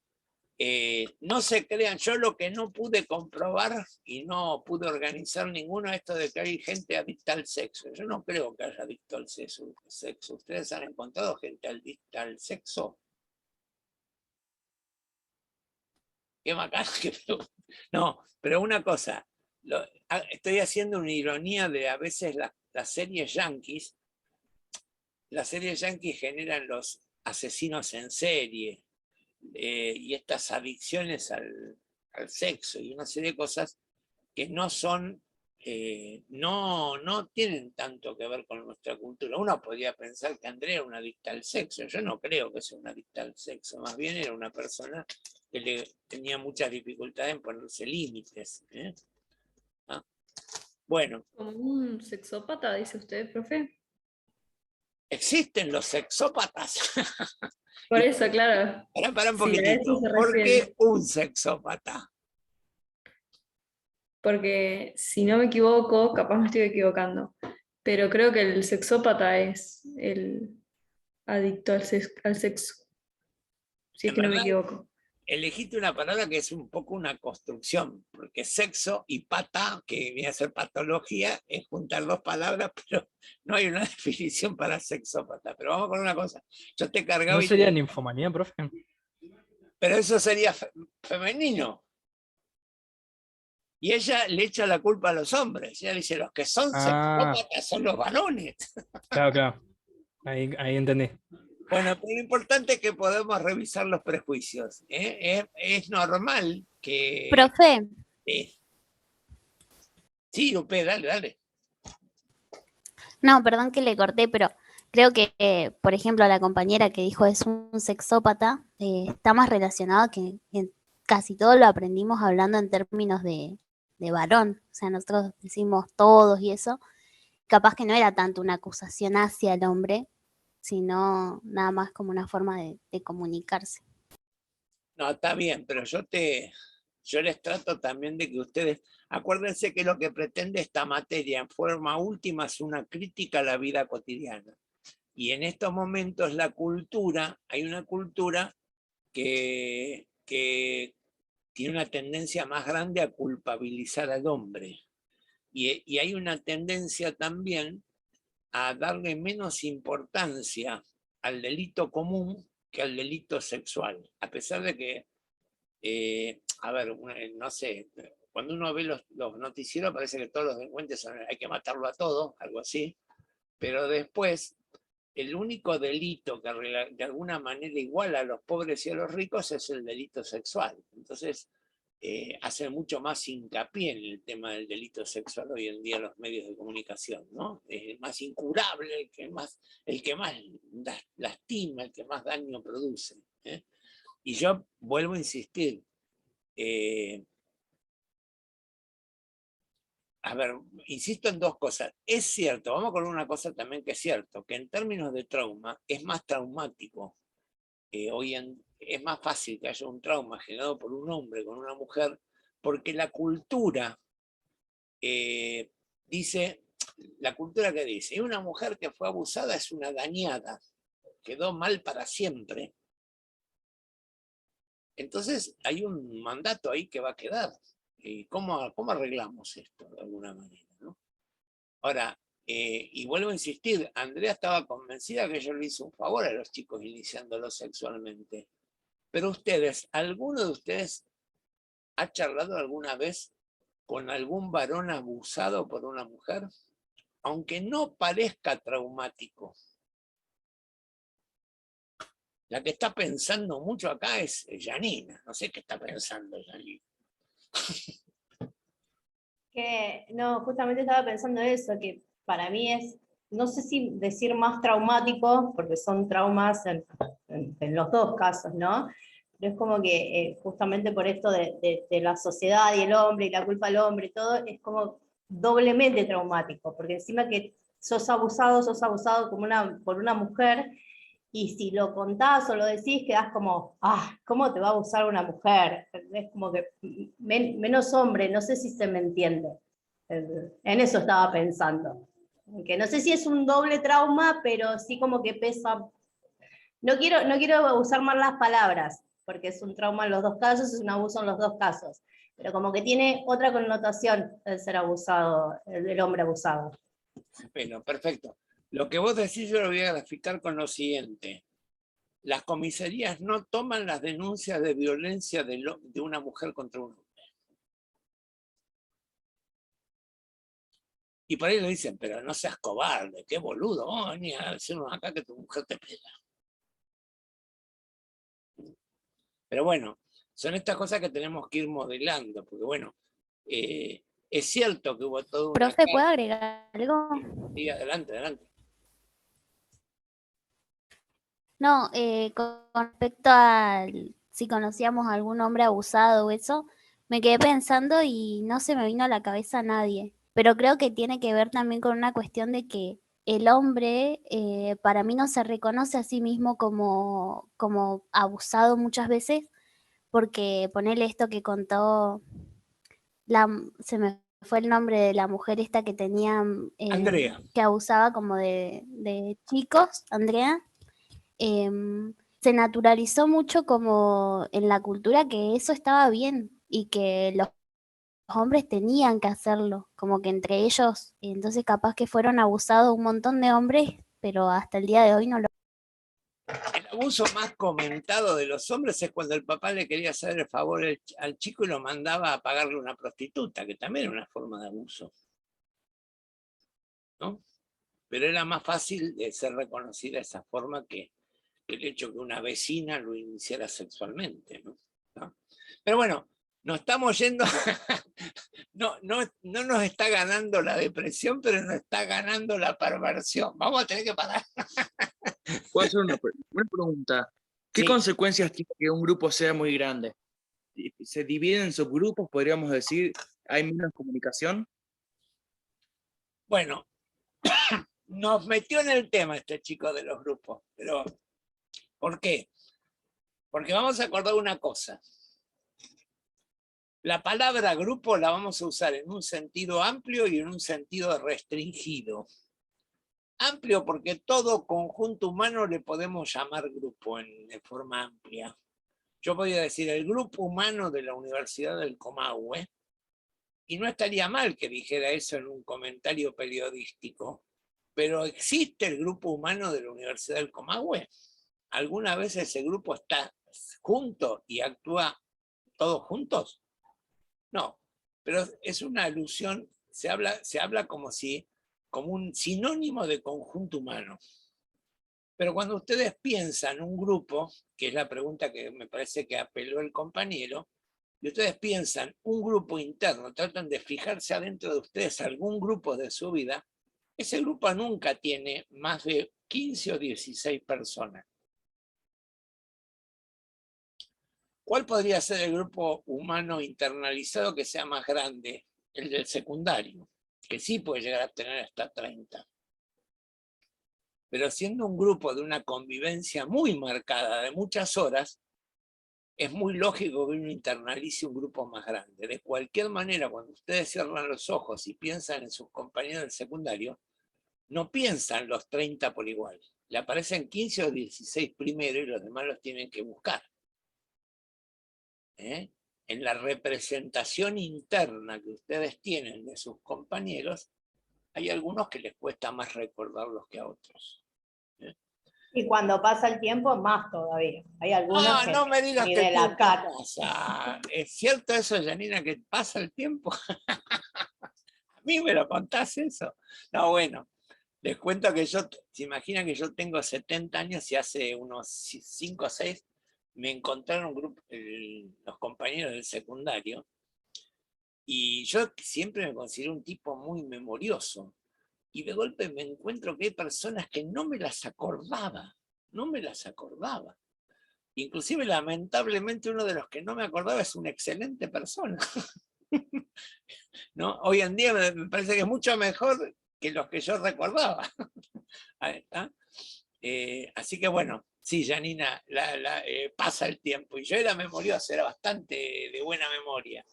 no se crean, yo lo que no pude comprobar y no pude organizar ninguno esto de que hay gente adicta al sexo. Yo no creo que haya adicto al sexo. ¿Ustedes han encontrado gente adicta al sexo? Qué bacán que no, pero una cosa, estoy haciendo una ironía de a veces las series yanquis. Las series yanquis generan los asesinos en serie y estas adicciones al sexo y una serie de cosas que no son, no tienen tanto que ver con nuestra cultura. Uno podría pensar que Andrea era una adicta al sexo. Yo no creo que sea una adicta al sexo, más bien era una persona que tenía muchas dificultades en ponerse límites. ¿Ah? Bueno. Como un sexópata, dice usted, profe. Existen los sexópatas. Por eso, claro. Para un Sí, a eso poquitito. se ¿Por refiere. qué un sexópata? Porque si no me equivoco, capaz me estoy equivocando, pero creo que el sexópata es el adicto al sexo, si es que no me equivoco. Elegiste una palabra que es un poco una construcción, porque sexo y pata, que viene a ser patología, es juntar dos palabras, pero no hay una definición para sexópata. Pero vamos con una cosa. Yo te cargaba ¿No y sería ninfomanía, profe? pero eso sería femenino. Y ella le echa la culpa a los hombres. Ella dice, los que son sexópatas son los varones. Claro, claro. Ahí entendí. Bueno, pero lo importante es que podemos revisar los prejuicios. Es normal que... Profe. Sí, Lupe, dale. No, perdón que le corté, pero creo que, por ejemplo, la compañera que dijo es un sexópata, está más relacionado que casi todo lo aprendimos hablando en términos de varón. O sea, nosotros decimos todos y eso. Capaz que no era tanto una acusación hacia el hombre, sino nada más como una forma de comunicarse. No, está bien, pero yo les trato también de que ustedes, acuérdense que lo que pretende esta materia en forma última es una crítica a la vida cotidiana. Y en estos momentos la cultura, hay una cultura que tiene una tendencia más grande a culpabilizar al hombre. Y hay una tendencia también a darle menos importancia al delito común que al delito sexual. A pesar de que, a ver, no sé, cuando uno ve los noticieros parece que todos los delincuentes hay que matarlo a todos, algo así, pero después el único delito que de alguna manera iguala a los pobres y a los ricos es el delito sexual. Entonces, hace mucho más hincapié en el tema del delito sexual hoy en día en los medios de comunicación, ¿no? Es el más incurable, el que más lastima, el que más daño produce. Y yo vuelvo a insistir, a ver, insisto en dos cosas. Es cierto, vamos con una cosa también que es cierto, que en términos de trauma es más traumático. Es más fácil que haya un trauma generado por un hombre con una mujer, porque la cultura dice, la cultura que dice, una mujer que fue abusada es una dañada, quedó mal para siempre. Entonces hay un mandato ahí que va a quedar. ¿Cómo arreglamos esto de alguna manera, ¿no? Ahora, y vuelvo a insistir, Andrea estaba convencida que yo le hice un favor a los chicos iniciándolos sexualmente. Pero ustedes, ¿alguno de ustedes ha charlado alguna vez con algún varón abusado por una mujer? Aunque no parezca traumático. La que está pensando mucho acá es Janina. No sé qué está pensando Janina. No, justamente estaba pensando eso, que para mí es, no sé si decir más traumático, porque son traumas en los dos casos, ¿no? Pero es como que justamente por esto de la sociedad y el hombre y la culpa al hombre y todo, es como doblemente traumático, porque encima que sos abusado como por una mujer, y si lo contás o lo decís, quedás como, ¿cómo te va a abusar una mujer? Es como que menos hombre, no sé si se me entiende. En eso estaba pensando. Que no sé si es un doble trauma, pero sí como que pesa. No quiero usar mal las palabras, porque es un trauma en los dos casos, es un abuso en los dos casos. Pero como que tiene otra connotación el ser abusado, el hombre abusado. Bueno, perfecto. Lo que vos decís yo lo voy a graficar con lo siguiente. Las comisarías no toman las denuncias de violencia de una mujer contra un hombre. Y por ahí le dicen, pero no seas cobarde, qué boludo, ni a decirnos acá que tu mujer te pega. Pero bueno, son estas cosas que tenemos que ir modelando, porque bueno, es cierto que hubo todo un... Profe, ¿puedo agregar algo? Sí, adelante, adelante. No, con respecto a si conocíamos a algún hombre abusado o eso, me quedé pensando y no se me vino a la cabeza nadie. Pero creo que tiene que ver también con una cuestión de que el hombre para mí no se reconoce a sí mismo como abusado muchas veces, porque ponele esto que contó, se me fue el nombre de la mujer esta que tenía, Andrea. que abusaba como de chicos, Andrea. Se naturalizó mucho como en la cultura que eso estaba bien y que los hombres tenían que hacerlo, como que entre ellos, entonces capaz que fueron abusados un montón de hombres, pero hasta el día de hoy no lo... El abuso más comentado de los hombres es cuando el papá le quería hacer el favor al chico y lo mandaba a pagarle una prostituta, que también era una forma de abuso, ¿no? Pero era más fácil de ser reconocida esa forma que el hecho que una vecina lo iniciara sexualmente, ¿no? Pero bueno, nos estamos yendo, no nos está ganando la depresión, pero nos está ganando la perversión. Vamos a tener que parar. ¿Puedo hacer una pregunta? ¿Qué consecuencias tiene que un grupo sea muy grande? ¿Se dividen en subgrupos, podríamos decir? ¿Hay menos comunicación? Bueno, nos metió en el tema este chico de los grupos, pero ¿por qué? Porque vamos a acordar una cosa. La palabra grupo la vamos a usar en un sentido amplio y en un sentido restringido. Amplio porque todo conjunto humano le podemos llamar grupo de forma amplia. Yo voy a decir el grupo humano de la Universidad del Comahue, y no estaría mal que dijera eso en un comentario periodístico, pero ¿existe el grupo humano de la Universidad del Comahue? ¿Alguna vez ese grupo está junto y actúa todos juntos? No, pero es una alusión, se habla como un sinónimo de conjunto humano. Pero cuando ustedes piensan un grupo, que es la pregunta que me parece que apeló el compañero, y ustedes piensan un grupo interno, tratan de fijarse adentro de ustedes algún grupo de su vida, ese grupo nunca tiene más de 15 o 16 personas. ¿Cuál podría ser el grupo humano internalizado que sea más grande? El del secundario, que sí puede llegar a tener hasta 30. Pero siendo un grupo de una convivencia muy marcada, de muchas horas, es muy lógico que uno internalice un grupo más grande. De cualquier manera, cuando ustedes cierran los ojos y piensan en sus compañeros del secundario, no piensan los 30 por igual. Le aparecen 15 o 16 primero y los demás los tienen que buscar. En la representación interna que ustedes tienen de sus compañeros, hay algunos que les cuesta más recordarlos que a otros. Y cuando pasa el tiempo, más todavía. Hay algunos que no me digas ni que de el la tiempo cara. pasa. ¿Es cierto eso, Janina, que pasa el tiempo? ¿A mí me lo contás eso? No, bueno. Les cuento que se imaginan que yo tengo 70 años y hace unos 5 o 6 me encontraron un grupo, los compañeros del secundario, y yo siempre me considero un tipo muy memorioso, y de golpe me encuentro que hay personas que no me las acordaba, no me las acordaba. Inclusive, lamentablemente, uno de los que no me acordaba es una excelente persona. ¿No? Hoy en día me parece que es mucho mejor que los que yo recordaba. Ahí está. Así que bueno, sí, Janina, pasa el tiempo. Y yo era memorioso, era bastante de buena memoria.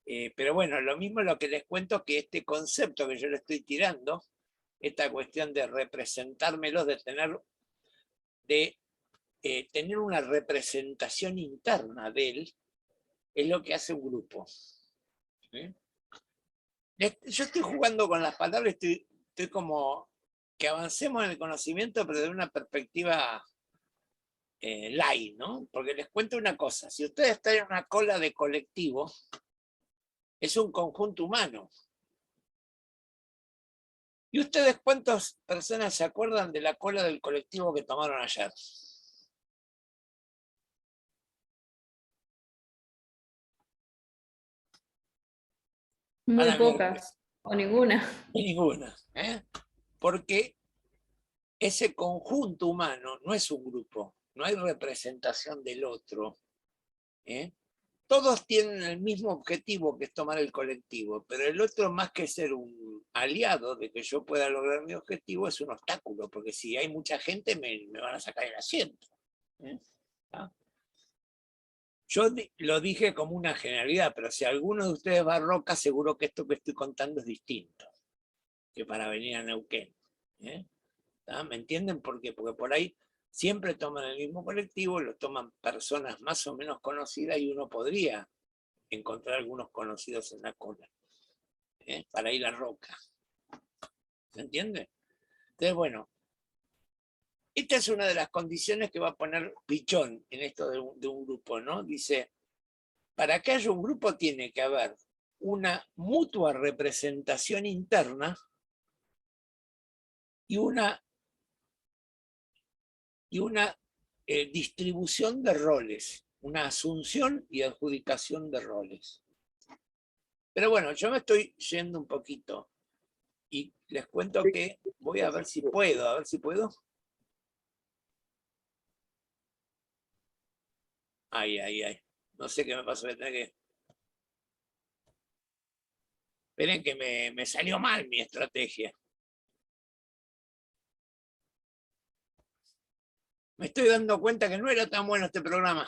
Pero bueno, lo mismo lo que les cuento, que este concepto que yo le estoy tirando, esta cuestión de representármelos, de tener una representación interna de él, es lo que hace un grupo. ¿Sí? Yo estoy jugando con las palabras, estoy como que avancemos en el conocimiento, pero de una perspectiva light, ¿no? Porque les cuento una cosa, si ustedes están en una cola de colectivo, es un conjunto humano. ¿Y ustedes cuántas personas se acuerdan de la cola del colectivo que tomaron ayer? Muy pocas, o ninguna. Ninguna, ¿eh? Porque ese conjunto humano no es un grupo, no hay representación del otro, ¿eh? Todos tienen el mismo objetivo, que es tomar el colectivo, pero el otro, más que ser un aliado de que yo pueda lograr mi objetivo, es un obstáculo, porque si hay mucha gente me van a sacar el asiento. ¿Ah? Yo lo dije como una generalidad, pero si alguno de ustedes va a Roca, seguro que esto que estoy contando es distinto que para venir a Neuquén. ¿Me entienden por qué? Porque por ahí siempre toman el mismo colectivo, lo toman personas más o menos conocidas, y uno podría encontrar algunos conocidos en la cola, para ir a Roca. ¿Se entiende? Entonces, bueno, esta es una de las condiciones que va a poner Pichón en esto de un grupo, ¿no? Dice, para que haya un grupo tiene que haber una mutua representación interna y una distribución de roles, una asunción y adjudicación de roles. Pero bueno, yo me estoy yendo un poquito y les cuento que voy a ver si puedo, Ay. No sé qué me pasó, que... Esperen que me salió mal mi estrategia. Me estoy dando cuenta que no era tan bueno este programa.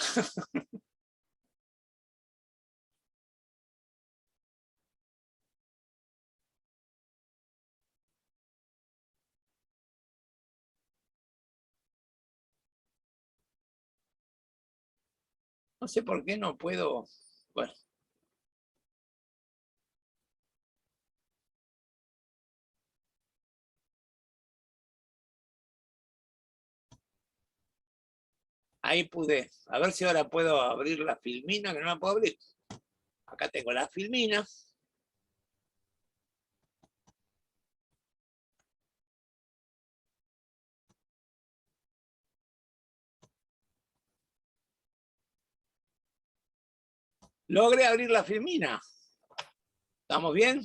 No sé por qué no puedo... Bueno. Ahí pude. A ver si ahora puedo abrir la filmina, que no la puedo abrir. Acá tengo la filmina. Logré abrir la filmina. ¿Estamos bien?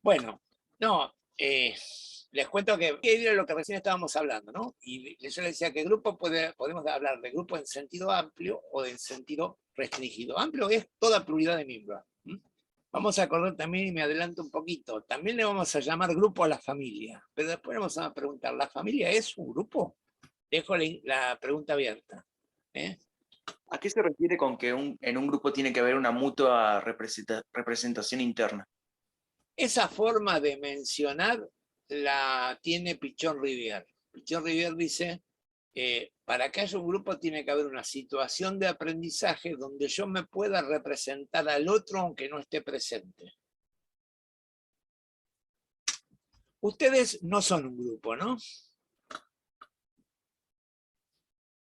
Bueno, no, les cuento que era lo que recién estábamos hablando, ¿no? Y yo les decía que grupo podemos hablar de grupo en sentido amplio o en sentido restringido. Amplio es toda pluralidad de miembros. Vamos a acordar también, y me adelanto un poquito, también le vamos a llamar grupo a la familia, pero después vamos a preguntar, ¿la familia es un grupo? Dejo la pregunta abierta. ¿A qué se refiere con que en un grupo tiene que haber una mutua representación interna? Esa forma de mencionar la tiene Pichón Rivière. Pichón Rivière dice, para que haya un grupo tiene que haber una situación de aprendizaje donde yo me pueda representar al otro aunque no esté presente. Ustedes no son un grupo, ¿no?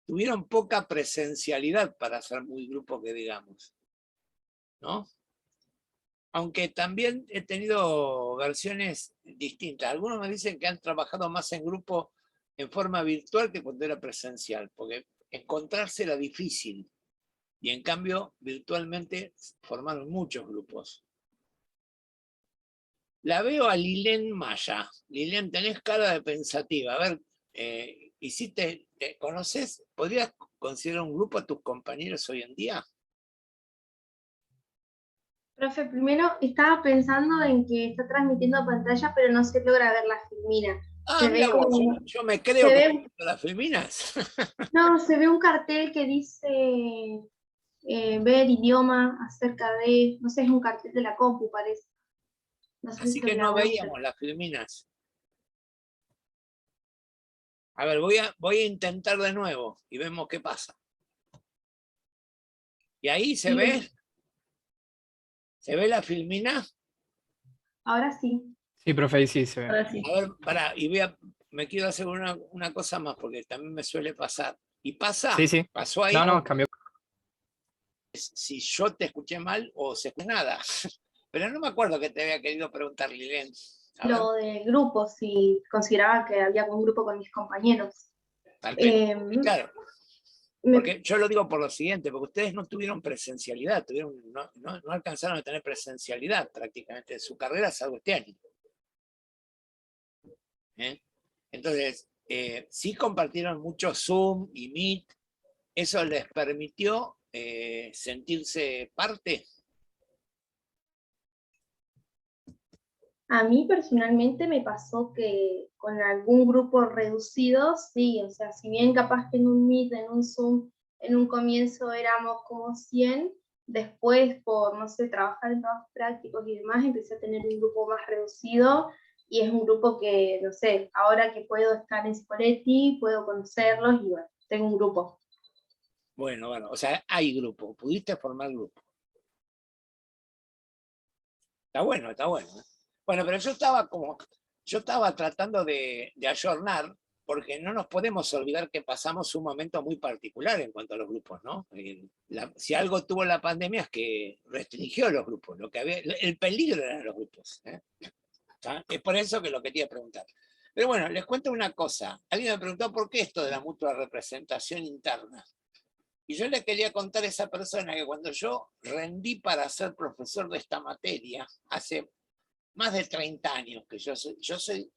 Tuvieron poca presencialidad para ser muy grupo, que digamos, ¿no? Aunque también he tenido versiones distintas. Algunos me dicen que han trabajado más en grupo en forma virtual que cuando era presencial, porque encontrarse era difícil. Y en cambio, virtualmente formaron muchos grupos. La veo a Lilén Maya. Lilén, tenés cara de pensativa. A ver, ¿te conoces? ¿Podrías considerar un grupo a tus compañeros hoy en día? Profe, primero estaba pensando en que está transmitiendo a pantalla, pero no se logra ver la filmina. Ah, Se mira ve vos, como, yo me creo se que ve, las feminas. no, se ve un cartel que dice ver idioma acerca de, no sé, es un cartel de la compu, parece. No sé si Así se que no logra ver. veíamos las filminas. A ver, voy a intentar de nuevo y vemos qué pasa. ¿Y ahí se ve? ¿Se ve la filmina? Ahora sí. Sí, profe, ahí sí se ve. Ahora sí. A ver, pará, y me quiero hacer una cosa más, porque también me suele pasar. ¿Y pasa? Sí, sí. ¿Pasó ahí? No, cambió. Si yo te escuché mal o se escuchó nada. Pero no me acuerdo que te había querido preguntar, Lilén. A ver, Lo de grupo, si consideraba que había un grupo con mis compañeros. perfecto. Y claro, Me- porque yo lo digo por lo siguiente, porque ustedes no tuvieron presencialidad, no alcanzaron a tener presencialidad prácticamente en su carrera, salvo este año. ¿Eh? Entonces, sí compartieron mucho Zoom y Meet, ¿eso les permitió sentirse parte? A mí personalmente me pasó que con algún grupo reducido, sí, o sea, si bien capaz que en un Meet, en un Zoom, en un comienzo éramos como 100, después por, no sé, trabajar en trabajos prácticos y demás, empecé a tener un grupo más reducido y es un grupo que, no sé, ahora que puedo estar en Spoletti, puedo conocerlos y bueno, tengo un grupo. Bueno, o sea, hay grupo, pudiste formar grupo. Está bueno, está bueno. Bueno, pero yo estaba tratando de ayornar, porque no nos podemos olvidar que pasamos un momento muy particular en cuanto a los grupos, ¿no? Si algo tuvo la pandemia es que restringió los grupos, el peligro eran los grupos. ¿Está? Es por eso que lo quería preguntar. Pero bueno, les cuento una cosa. Alguien me preguntó por qué esto de la mutua representación interna. Y yo le quería contar a esa persona que cuando yo rendí para ser profesor de esta materia, hace más de 30 años que yo soy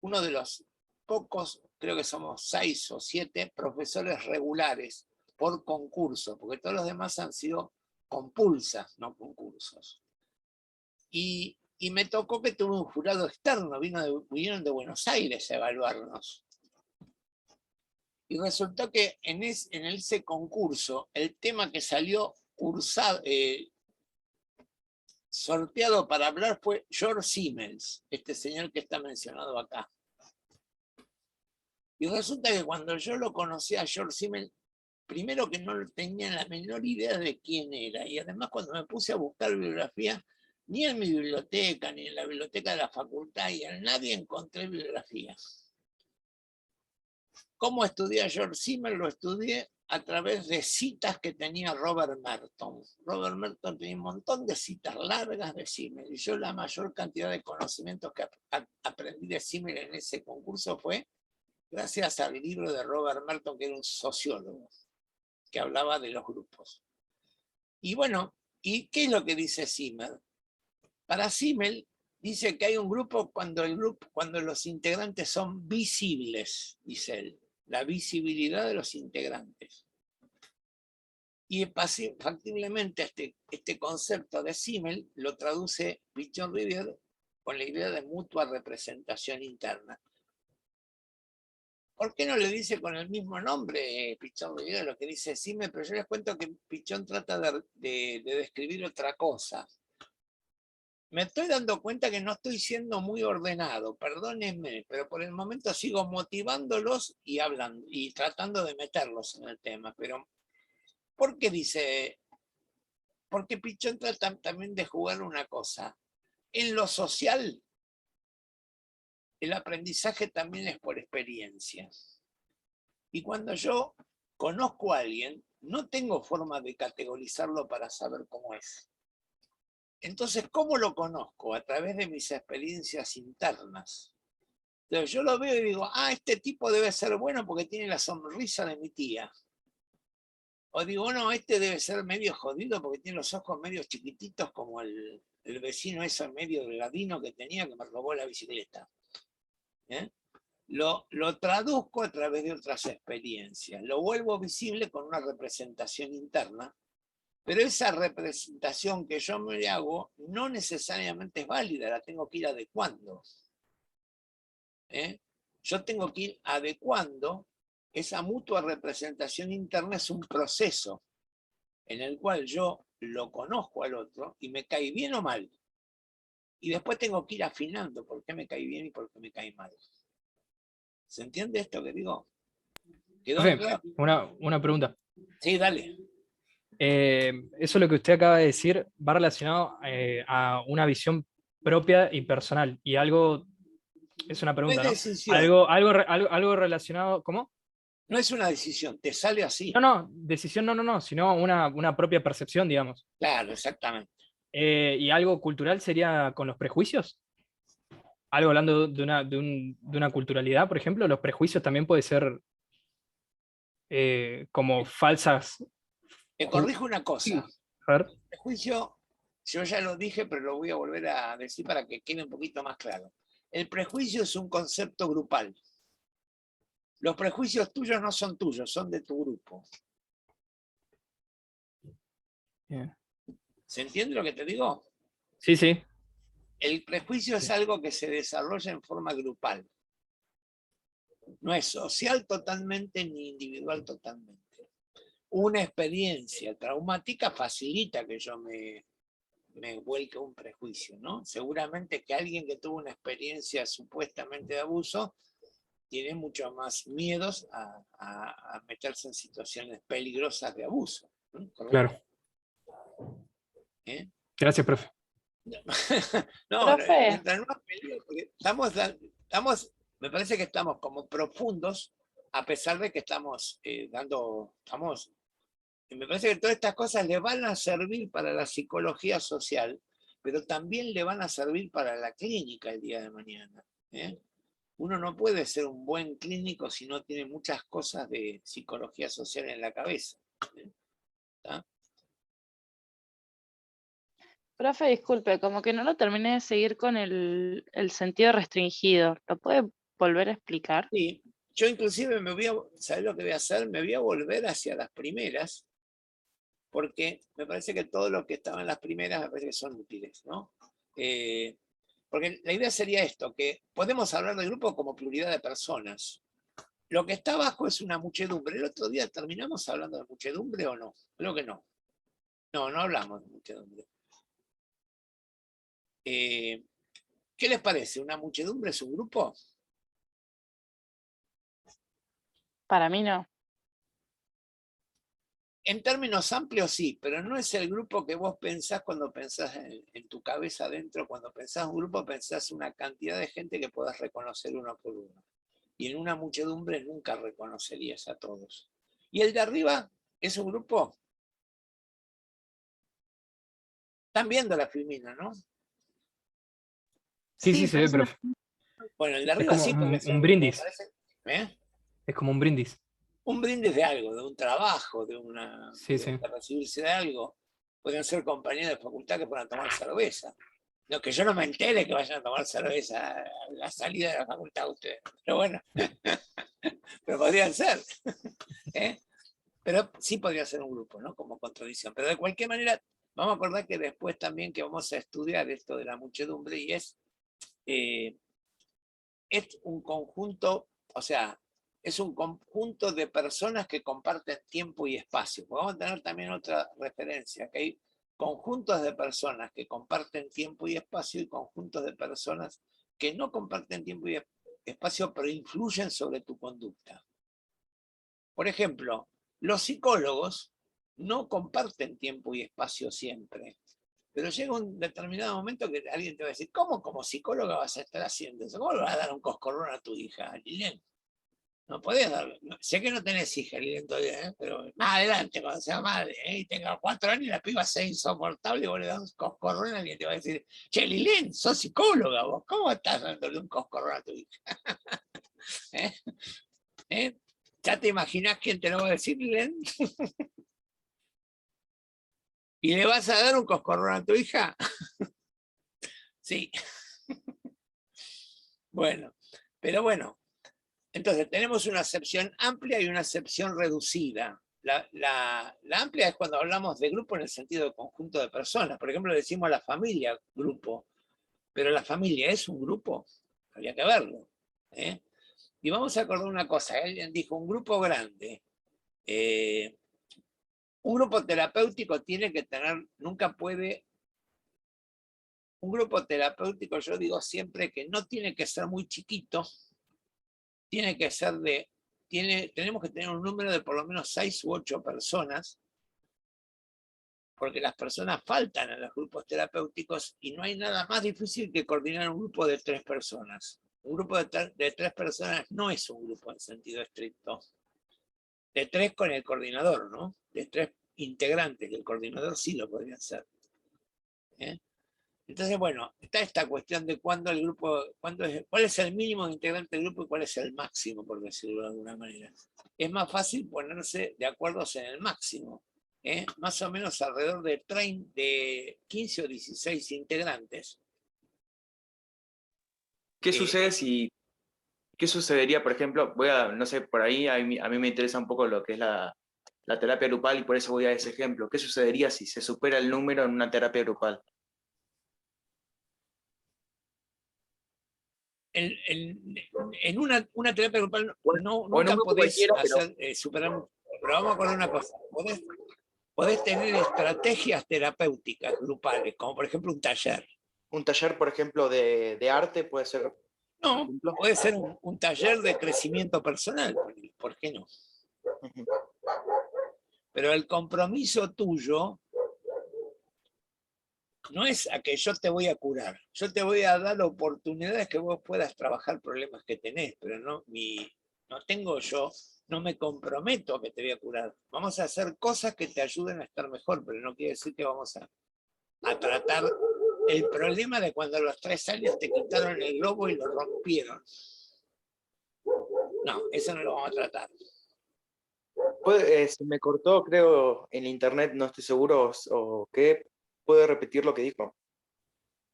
uno de los pocos, creo que somos 6 o 7 profesores regulares por concurso, porque todos los demás han sido compulsas, no concursos. Y me tocó que tuve un jurado externo, vinieron de Buenos Aires a evaluarnos. Y resultó que en ese concurso, el tema que salió sorteado para hablar fue George Siemens, este señor que está mencionado acá. Y resulta que cuando yo lo conocí a George Siemens, primero que no tenía la menor idea de quién era, y además cuando me puse a buscar bibliografía, ni en mi biblioteca, ni en la biblioteca de la facultad, y en nadie encontré bibliografía. ¿Cómo estudié a George Siemens? Lo estudié a través de citas que tenía Robert Merton. Robert Merton tenía un montón de citas largas de Siemens, y yo la mayor cantidad de conocimientos que aprendí de Siemens en ese concurso fue gracias al libro de Robert Merton, que era un sociólogo, que hablaba de los grupos. Y bueno, ¿y qué es lo que dice Siemens? Para Siemens dice que hay un grupo cuando los integrantes son visibles, dice él. La visibilidad de los integrantes. Y factiblemente este concepto de Simmel lo traduce Pichon Rivière con la idea de mutua representación interna. ¿Por qué no le dice con el mismo nombre Pichon Rivière lo que dice Simmel? Pero yo les cuento que Pichon trata de describir otra cosa. Me estoy dando cuenta que no estoy siendo muy ordenado, perdónenme, pero por el momento sigo motivándolos y hablando y tratando de meterlos en el tema. Pero, ¿por qué dice? Porque Pichon trata también de jugar una cosa. En lo social, el aprendizaje también es por experiencia. Y cuando yo conozco a alguien, no tengo forma de categorizarlo para saber cómo es. Entonces, ¿cómo lo conozco? A través de mis experiencias internas. Entonces, yo lo veo y digo, este tipo debe ser bueno porque tiene la sonrisa de mi tía. O digo, no, este debe ser medio jodido porque tiene los ojos medio chiquititos como el vecino ese medio delgadino que tenía que me robó la bicicleta. ¿Eh? Lo traduzco a través de otras experiencias. Lo vuelvo visible con una representación interna. Pero esa representación que yo me hago no necesariamente es válida, la tengo que ir adecuando. Yo tengo que ir adecuando. Esa mutua representación interna es un proceso en el cual yo lo conozco al otro y me cae bien o mal. Y después tengo que ir afinando por qué me cae bien y por qué me cae mal. ¿Se entiende esto que digo? ¿Quedó Profe, claro? una pregunta. Sí, dale. Eso lo que usted acaba de decir va relacionado a una visión propia y personal. Y algo, es una pregunta, No ¿no? es decisión. Algo relacionado, ¿cómo? No es una decisión, te sale así. No, decisión no, sino una propia percepción, digamos. Claro, exactamente. ¿Y algo cultural sería con los prejuicios? Algo hablando de una culturalidad, por ejemplo, los prejuicios también puede ser como falsas. Te corrijo una cosa. A ver. El prejuicio, yo ya lo dije, pero lo voy a volver a decir para que quede un poquito más claro. El prejuicio es un concepto grupal. Los prejuicios tuyos no son tuyos, son de tu grupo. Bien. ¿Se entiende lo que te digo? Sí, sí. El prejuicio es algo que se desarrolla en forma grupal. No es social totalmente ni individual totalmente. Una experiencia traumática facilita que yo me vuelque un prejuicio, ¿no? Seguramente que alguien que tuvo una experiencia supuestamente de abuso tiene mucho más miedos a meterse en situaciones peligrosas de abuso. ¿No? Claro. ¿Eh? Gracias, profe. No, Profe. mientras no peleemos, porque me parece que estamos como profundos, a pesar de que estamos me parece que todas estas cosas le van a servir para la psicología social, pero también le van a servir para la clínica el día de mañana. Uno no puede ser un buen clínico si no tiene muchas cosas de psicología social en la cabeza. ¿Está? Profe, disculpe, como que no lo terminé de seguir con el sentido restringido. ¿Lo puede volver a explicar? Sí, yo inclusive ¿sabes lo que voy a hacer? Me voy a volver hacia las primeras, porque me parece que todo lo que estaba en las primeras me parece que son útiles, ¿no? Porque la idea sería esto, que podemos hablar del grupo como pluralidad de personas. Lo que está abajo es una muchedumbre. El otro día terminamos hablando de muchedumbre o no. Creo que no. No hablamos de muchedumbre. ¿Qué les parece? ¿Una muchedumbre es un grupo? Para mí no. En términos amplios sí, pero no es el grupo que vos pensás cuando pensás en tu cabeza adentro. Cuando pensás un grupo, pensás una cantidad de gente que podás reconocer uno por uno. Y en una muchedumbre nunca reconocerías a todos. ¿Y el de arriba es un grupo? Están viendo la filmina, ¿no? Sí, se ve, profe. Bueno, el de Es arriba como sí podría ser un grupo, brindis. parece. ¿Eh? Es como un brindis. Un brindis de algo, de un trabajo, de recibirse de algo. Pueden ser compañeros de facultad que puedan tomar cerveza. No, que yo no me entere que vayan a tomar cerveza a la salida de la facultad ustedes. Pero bueno, pero podrían ser. Pero sí podría ser un grupo, ¿no? Como contradicción. Pero de cualquier manera, vamos a acordar que después también que vamos a estudiar esto de la muchedumbre y es un conjunto, o sea, es un conjunto de personas que comparten tiempo y espacio. Vamos a tener también otra referencia, que hay conjuntos de personas que comparten tiempo y espacio y conjuntos de personas que no comparten tiempo y espacio, pero influyen sobre tu conducta. Por ejemplo, los psicólogos no comparten tiempo y espacio siempre, pero llega un determinado momento que alguien te va a decir, ¿cómo como psicóloga vas a estar haciendo eso? ¿Cómo le vas a dar un coscorrón a tu hija, Lilian? No podés darle. Sé que no tenés hija, Lilian, todavía, ¿eh? Pero más adelante, cuando sea madre, ¿eh? Y tenga 4 años y la piba sea insoportable y vos le das un coscorrón, alguien te va a decir, che, Lilian, sos psicóloga vos, ¿cómo estás dándole un coscorrón a tu hija? ¿Eh? ¿Eh? ¿Ya te imaginás quién te lo va a decir, Lilian? ¿Y le vas a dar un coscorrón a tu hija? Sí. Bueno, pero bueno. Entonces, tenemos una acepción amplia y una acepción reducida. La amplia es cuando hablamos de grupo en el sentido de conjunto de personas. Por ejemplo, decimos la familia grupo, pero la familia es un grupo, habría que verlo. ¿Eh? Y vamos a acordar una cosa, alguien dijo un grupo grande. Un grupo terapéutico tiene que tener, nunca puede... Un grupo terapéutico, yo digo siempre que no tiene que ser muy chiquito, tiene que ser tenemos que tener un número de por lo menos 6 u 8 personas, porque las personas faltan en los grupos terapéuticos y no hay nada más difícil que coordinar un grupo de 3 personas. Un grupo de 3 personas no es un grupo en sentido estricto. De 3 con el coordinador, ¿no? De 3 integrantes, el coordinador sí lo podría hacer. ¿Eh? Entonces, bueno, está esta cuestión de cuál es el mínimo de integrante del grupo y cuál es el máximo, por decirlo de alguna manera. Es más fácil ponerse de acuerdo en el máximo, ¿eh? Más o menos alrededor de 15 o 16 integrantes. ¿Qué sucedería, por ejemplo? No sé, por ahí a mí me interesa un poco lo que es la terapia grupal y por eso voy a ese ejemplo. ¿Qué sucedería si se supera el número en una terapia grupal? En una terapia grupal nunca podés superar, pero vamos a acordar una cosa, podés tener estrategias terapéuticas grupales, como por ejemplo un taller. Un taller, por ejemplo, de arte puede ser. No, puede ser un taller de crecimiento personal, ¿por qué no? Pero el compromiso tuyo no es a que yo te voy a curar, yo te voy a dar oportunidades que vos puedas trabajar problemas que tenés, pero no me comprometo a que te voy a curar. Vamos a hacer cosas que te ayuden a estar mejor, pero no quiere decir que vamos a tratar el problema de cuando a los 3 años te quitaron el globo y lo rompieron. No, eso no lo vamos a tratar. Se me cortó, creo, en internet, no estoy seguro, o qué. ¿Puede repetir lo que dijo?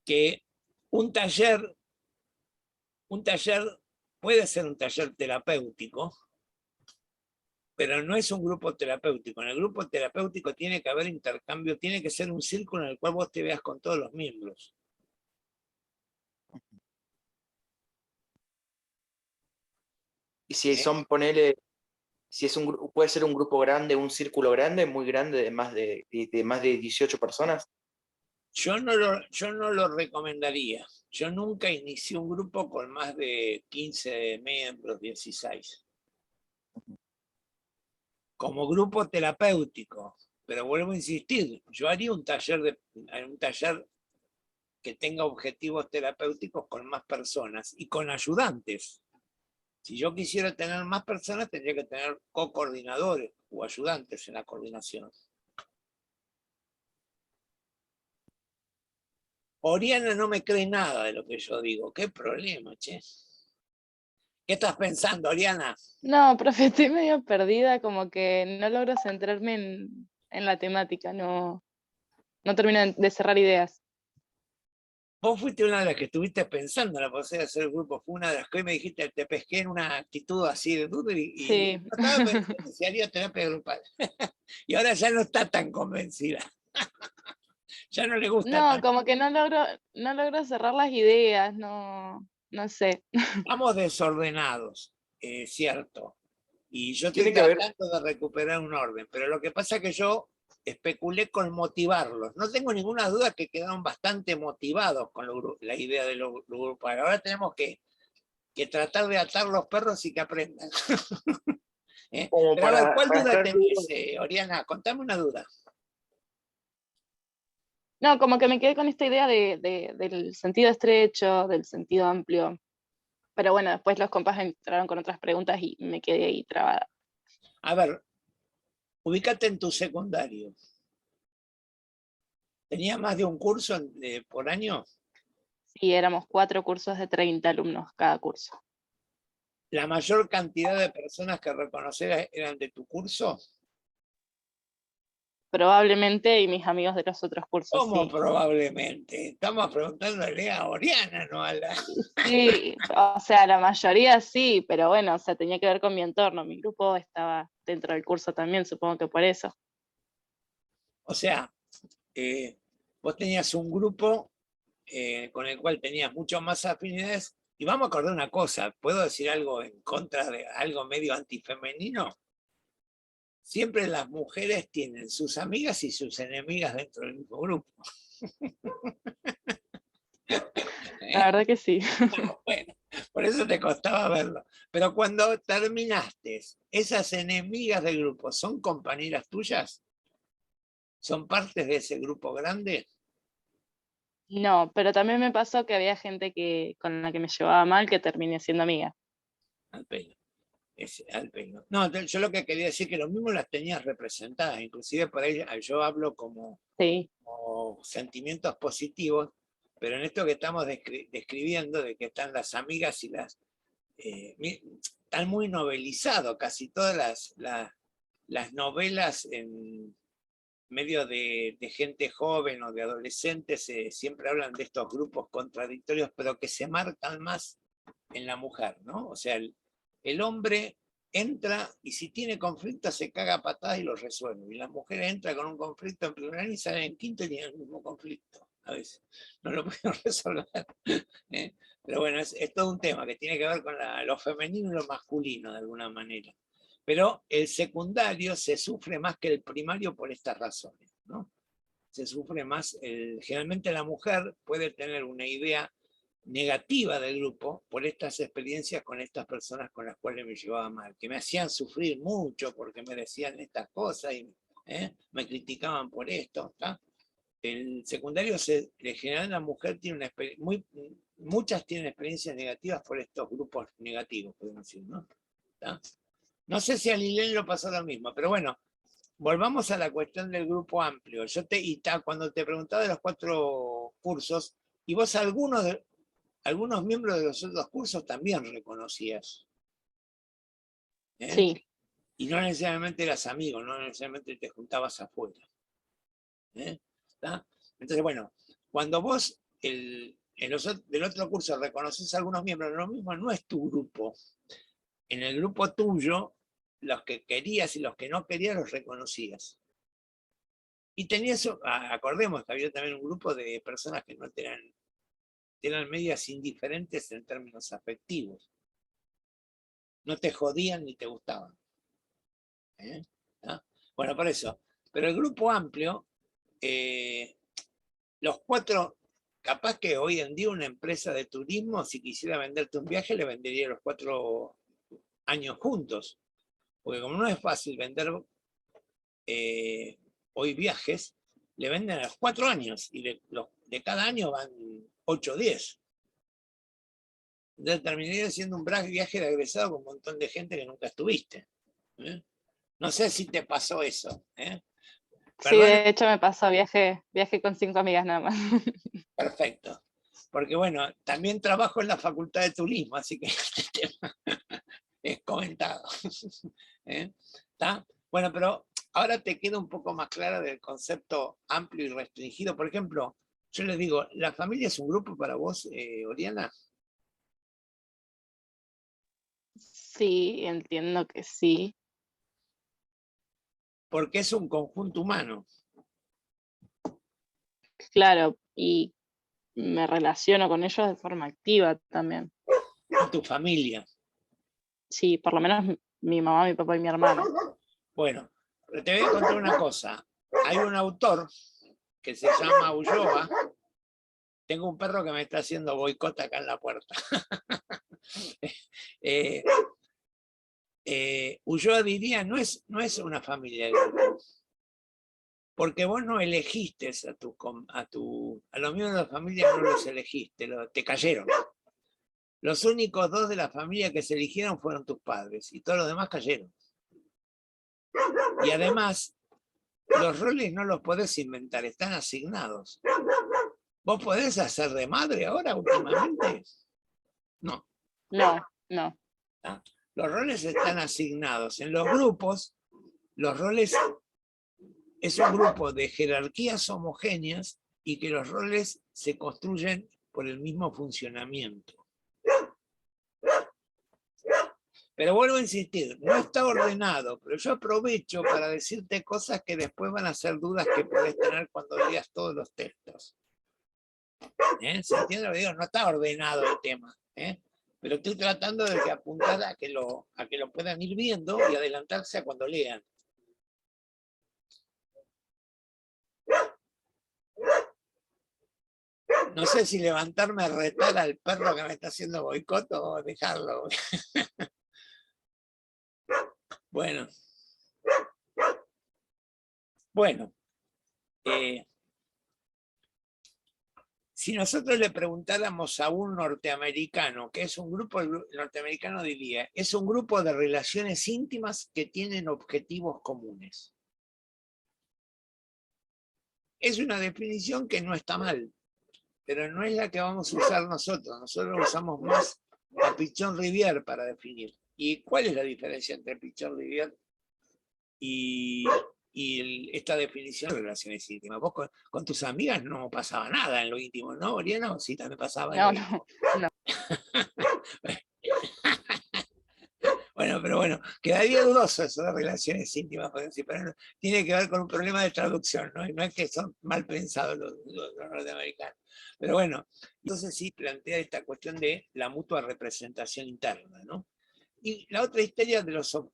Que un taller puede ser un taller terapéutico, pero no es un grupo terapéutico. En el grupo terapéutico tiene que haber intercambio, tiene que ser un círculo en el cual vos te veas con todos los miembros. Y si son, si puede ser un grupo grande, un círculo grande, muy grande, de más de 18 personas. Yo no lo recomendaría. Yo nunca inicié un grupo con más de 15 miembros, 16. Como grupo terapéutico. Pero vuelvo a insistir, yo haría un taller que tenga objetivos terapéuticos con más personas y con ayudantes. Si yo quisiera tener más personas, tendría que tener co-coordinadores o ayudantes en la coordinación. Oriana no me cree nada de lo que yo digo. ¿Qué problema, che? ¿Qué estás pensando, Oriana? No, profe, estoy medio perdida, como que no logro centrarme en la temática, no termino de cerrar ideas. Vos fuiste una de las que estuviste pensando en la posibilidad de hacer el grupo, fue una de las que hoy me dijiste, te pesqué en una actitud así de duda y Sí. estaba pensando si haría terapia grupal. Y ahora ya no está tan convencida. Ya no le gusta. No, como que no logro cerrar las ideas, no sé. Estamos desordenados, cierto. Y yo estoy tratando de recuperar un orden, pero lo que pasa es que yo especulé con motivarlos. No tengo ninguna duda que quedaron bastante motivados con la idea de los grupos. Ahora tenemos que tratar de atar los perros y que aprendan. Pero a ver, ¿cuál duda tenés, Oriana? Contame una duda. No, como que me quedé con esta idea del sentido estrecho, del sentido amplio. Pero bueno, después los compas entraron con otras preguntas y me quedé ahí trabada. A ver, ubícate en tu secundario. ¿Tenía más de un curso por año? Sí, éramos 4 cursos de 30 alumnos cada curso. ¿La mayor cantidad de personas que reconocer eran de tu curso? Probablemente, y mis amigos de los otros cursos, ¿Cómo sí. probablemente? Estamos preguntándole a Oriana, no a la... Sí, o sea, la mayoría sí, pero bueno, o sea, tenía que ver con mi entorno. Mi grupo estaba dentro del curso también, supongo que por eso. O sea, vos tenías un grupo con el cual tenías mucho más afinidades. Y vamos a acordar una cosa, ¿puedo decir algo en contra de algo medio antifemenino? Siempre las mujeres tienen sus amigas y sus enemigas dentro del mismo grupo. La verdad que sí. Bueno, por eso te costaba verlo. Pero cuando terminaste, ¿esas enemigas del grupo son compañeras tuyas? ¿Son partes de ese grupo grande? No, pero también me pasó que había gente con la que me llevaba mal que terminé siendo amiga. Al pelo. Al pelo. No, yo lo que quería decir que lo mismo las tenías representadas, inclusive por ahí yo hablo como, sí, como sentimientos positivos, pero en esto que estamos describiendo, de que están las amigas y las... están muy novelizados, casi todas las novelas en medio de gente joven o de adolescentes siempre hablan de estos grupos contradictorios, pero que se marcan más en la mujer, ¿no? O sea, el hombre entra y si tiene conflicto se caga a patadas y lo resuelve. Y la mujer entra con un conflicto en primer año y sale en quinto y tiene el mismo conflicto. A veces no lo pueden resolver. ¿Eh? Pero bueno, es todo un tema que tiene que ver con lo femenino y lo masculino de alguna manera. Pero el secundario se sufre más que el primario por estas razones, ¿no? Se sufre más, generalmente la mujer puede tener una idea negativa del grupo por estas experiencias con estas personas con las cuales me llevaba mal, que me hacían sufrir mucho porque me decían estas cosas y me criticaban por esto. ¿tá? El secundario, en general, la mujer tiene muchas tienen experiencias negativas por estos grupos negativos, podemos decir, ¿no? ¿tá? No sé si a Lilén lo pasó lo mismo, pero bueno, volvamos a la cuestión del grupo amplio. Cuando te preguntaba de los 4 cursos, y vos algunos miembros de los otros cursos también reconocías. Sí. Y no necesariamente eras amigo, no necesariamente te juntabas afuera. Entonces, bueno, cuando vos del otro curso reconoces a algunos miembros, lo mismo no es tu grupo. En el grupo tuyo, los que querías y los que no querías los reconocías. Y tenías, acordemos que había también un grupo de personas que no eran medias indiferentes en términos afectivos. No te jodían ni te gustaban. ¿No? Bueno, por eso. Pero el grupo amplio, los 4, capaz que hoy en día una empresa de turismo, si quisiera venderte un viaje, le vendería los 4 años juntos. Porque como no es fácil vender hoy viajes, le venden a los 4 años y de cada año van 8 o 10. Entonces terminaría siendo un viaje de egresado con un montón de gente que nunca estuviste. No sé si te pasó eso. Sí, de hecho me pasó viaje con 5 amigas nada más. Perfecto. Porque bueno, también trabajo en la Facultad de Turismo, así que este tema es comentado. ¿Está? Bueno, pero ahora te queda un poco más clara del concepto amplio y restringido. Por ejemplo, yo les digo, ¿la familia es un grupo para vos, Oriana? Sí, entiendo que sí. Porque es un conjunto humano. Claro, y me relaciono con ellos de forma activa también. Tu familia. Sí, por lo menos mi mamá, mi papá y mi hermano. Bueno, pero te voy a contar una cosa. Hay un autor que se llama Ulloa. Tengo un perro que me está haciendo boicot acá en la puerta. Ulloa diría, no es una familia de grupo. Porque vos no elegiste a los miembros de la familia, no los elegiste, te cayeron. Los únicos 2 de la familia que se eligieron fueron tus padres y todos los demás cayeron. Y además, los roles no los podés inventar, están asignados. ¿Vos podés hacer de madre ahora últimamente? No. No, no. ¿Ah? Los roles están asignados. En los grupos, los roles es un grupo de jerarquías homogéneas y que los roles se construyen por el mismo funcionamiento. Pero vuelvo a insistir, no está ordenado, pero yo aprovecho para decirte cosas que después van a ser dudas que podés tener cuando leas todos los textos. ¿Se entiende lo que digo? No está ordenado el tema, pero estoy tratando de que apuntar a que lo puedan ir viendo y adelantarse a cuando lean. No sé si levantarme a retar al perro que me está haciendo boicot o dejarlo. Bueno. Si nosotros le preguntáramos a un norteamericano, que es un grupo, el norteamericano diría, es un grupo de relaciones íntimas que tienen objetivos comunes. Es una definición que no está mal, pero no es la que vamos a usar nosotros. Nosotros usamos más a Pichon-Rivière para definir. ¿Y cuál es la diferencia entre Pichon-Rivière y esta definición de relaciones íntimas? Vos con tus amigas no pasaba nada en lo íntimo, ¿no, Oriana? ¿O sí también pasaba en lo íntimo? No. Bueno, pero bueno, quedaría dudoso eso de relaciones íntimas, pero no, tiene que ver con un problema de traducción, ¿no? Y no es que son mal pensados los norteamericanos. Pero bueno, entonces sí plantea esta cuestión de la mutua representación interna, ¿no? Y la otra historia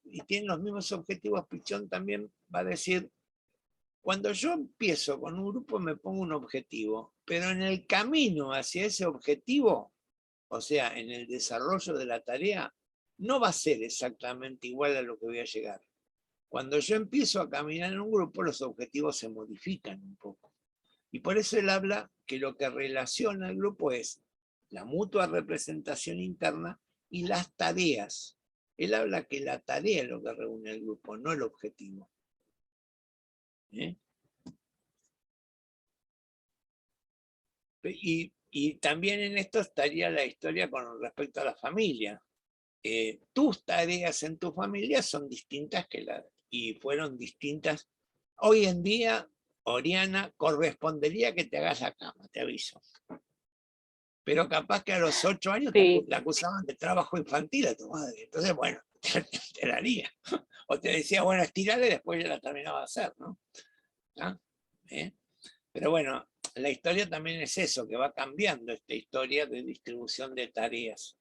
y tienen los mismos objetivos, Pichon también va a decir, cuando yo empiezo con un grupo me pongo un objetivo, pero en el camino hacia ese objetivo, o sea, en el desarrollo de la tarea, no va a ser exactamente igual a lo que voy a llegar. Cuando yo empiezo a caminar en un grupo, los objetivos se modifican un poco. Y por eso él habla que lo que relaciona al grupo es la mutua representación interna y las tareas. Él habla que la tarea es lo que reúne al grupo, no el objetivo. Y también en esto estaría la historia con respecto a la familia. Tus tareas en tu familia son distintas y fueron distintas. Hoy en día, Oriana, correspondería que te hagas la cama, te aviso. Pero capaz que a los 8 años la acusaban de trabajo infantil a tu madre. Entonces, bueno, te la haría. O te decía, bueno, estirale y después ya la terminaba de hacer, ¿no? ¿Ah? Pero bueno, la historia también es eso, que va cambiando esta historia de distribución de tareas.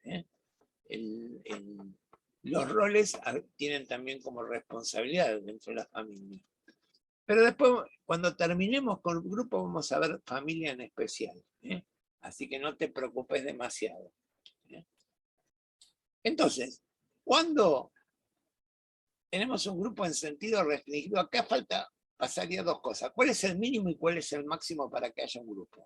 Los roles tienen también como responsabilidad dentro de la familia. Pero después, cuando terminemos con el grupo, vamos a ver familia en especial. Así que no te preocupes demasiado. Entonces, cuando tenemos un grupo en sentido restringido, acá pasaría 2 cosas. ¿Cuál es el mínimo y cuál es el máximo para que haya un grupo?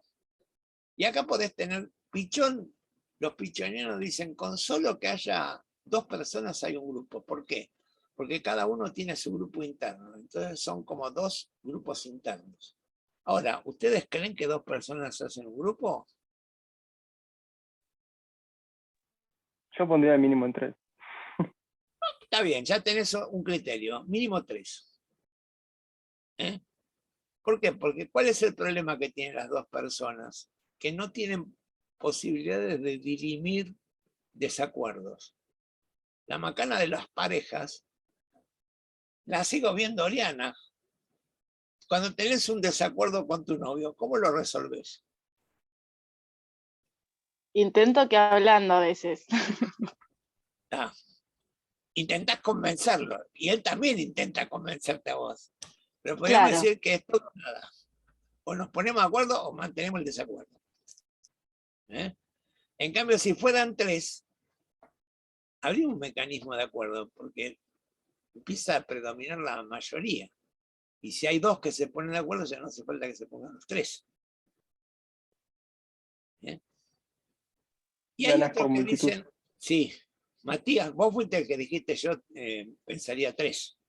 Y acá podés tener Pichon. Los pichonianos dicen, con solo que haya 2 personas hay un grupo. ¿Por qué? Porque cada uno tiene su grupo interno. Entonces son como 2 grupos internos. Ahora, ¿ustedes creen que 2 personas hacen un grupo? Yo pondría el mínimo en 3. Está bien, ya tenés un criterio. Mínimo 3. ¿Por qué? Porque ¿cuál es el problema que tienen las 2 personas? Que no tienen posibilidades de dirimir desacuerdos. La macana de las parejas la sigo viendo, Oriana. Cuando tenés un desacuerdo con tu novio, ¿cómo lo resolvés? Intento que hablando a veces. Intentás convencerlo, y él también intenta convencerte a vos. Pero podríamos decir que es todo nada. O nos ponemos de acuerdo o mantenemos el desacuerdo. En cambio, si fueran 3, habría un mecanismo de acuerdo, porque empieza a predominar la mayoría. Y si hay 2 que se ponen de acuerdo, ya no hace falta que se pongan los 3. Y hay ganas otros por que multitud. dicen, sí, Matías, vos fuiste el que dijiste yo pensaría 3.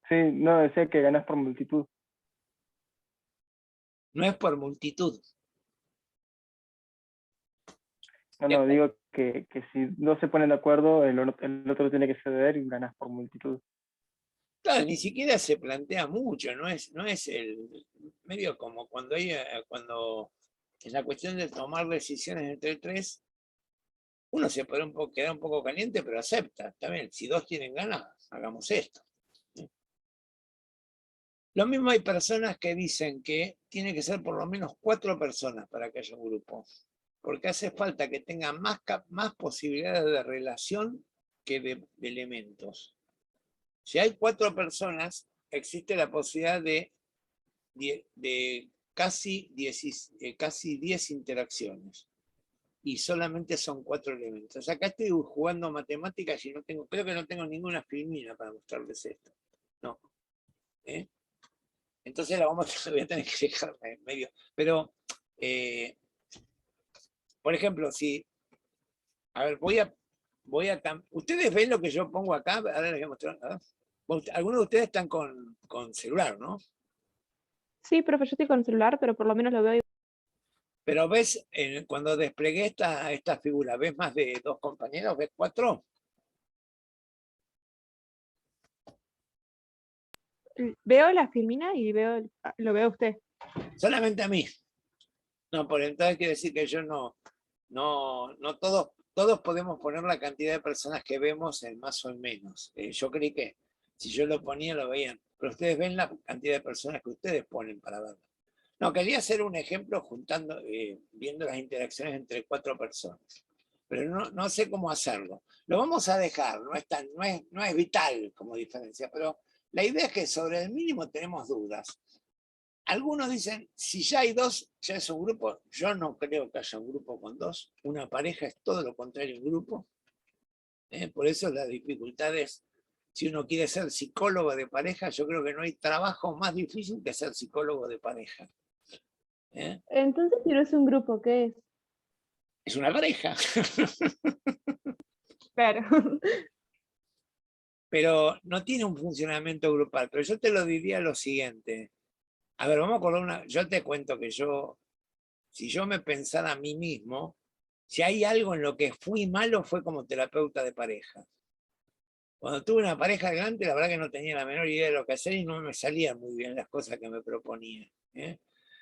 Sí, no, decía que ganas por multitud. No es por multitud. No, digo que si no se ponen de acuerdo, el otro tiene que ceder y ganas por multitud. Claro, ni siquiera se plantea mucho, no es el medio como cuando cuando en la cuestión de tomar decisiones entre 3, uno se puede quedar un poco caliente, pero acepta. También, si 2 tienen ganas, hagamos esto. Lo mismo hay personas que dicen que tiene que ser por lo menos 4 personas para que haya un grupo, porque hace falta que tengan más posibilidades de relación que de elementos. Si hay 4 personas, existe la posibilidad de casi 10 interacciones. Y solamente son 4 elementos. Acá estoy jugando matemáticas y creo que no tengo ninguna filmina para mostrarles esto. No. Entonces voy a tener que dejar en medio. Pero, por ejemplo, si... A ver, ¿ustedes ven lo que yo pongo acá? Ahora les voy a mostrar. Algunos de ustedes están con celular, ¿no? Sí, profe, yo estoy con el celular, pero por lo menos lo veo. Pero ves, cuando desplegué esta figura, ¿ves más de 2 compañeros? ¿Ves 4? Veo la filmina y lo veo a usted. Solamente a mí. No, por entonces quiere decir que yo no todos podemos poner la cantidad de personas que vemos en más o en menos. Yo creí que si yo lo ponía lo veían, pero ustedes ven la cantidad de personas que ustedes ponen para verlo. No, quería hacer un ejemplo viendo las interacciones entre 4 personas, pero no sé cómo hacerlo. Lo vamos a dejar, no es vital como diferencia, pero la idea es que sobre el mínimo tenemos dudas. Algunos dicen, si ya hay 2, ya es un grupo. Yo no creo que haya un grupo con 2. Una pareja es todo lo contrario a un grupo. Por eso las dificultades, si uno quiere ser psicólogo de pareja, yo creo que no hay trabajo más difícil que ser psicólogo de pareja. Entonces, si no es un grupo, ¿qué es? Es una pareja. Claro. Pero no tiene un funcionamiento grupal. Pero yo te lo diría lo siguiente. A ver, vamos a acordar yo te cuento que si yo me pensara a mí mismo, si hay algo en lo que fui malo fue como terapeuta de pareja. Cuando tuve una pareja grande, la verdad que no tenía la menor idea de lo que hacer y no me salían muy bien las cosas que me proponía.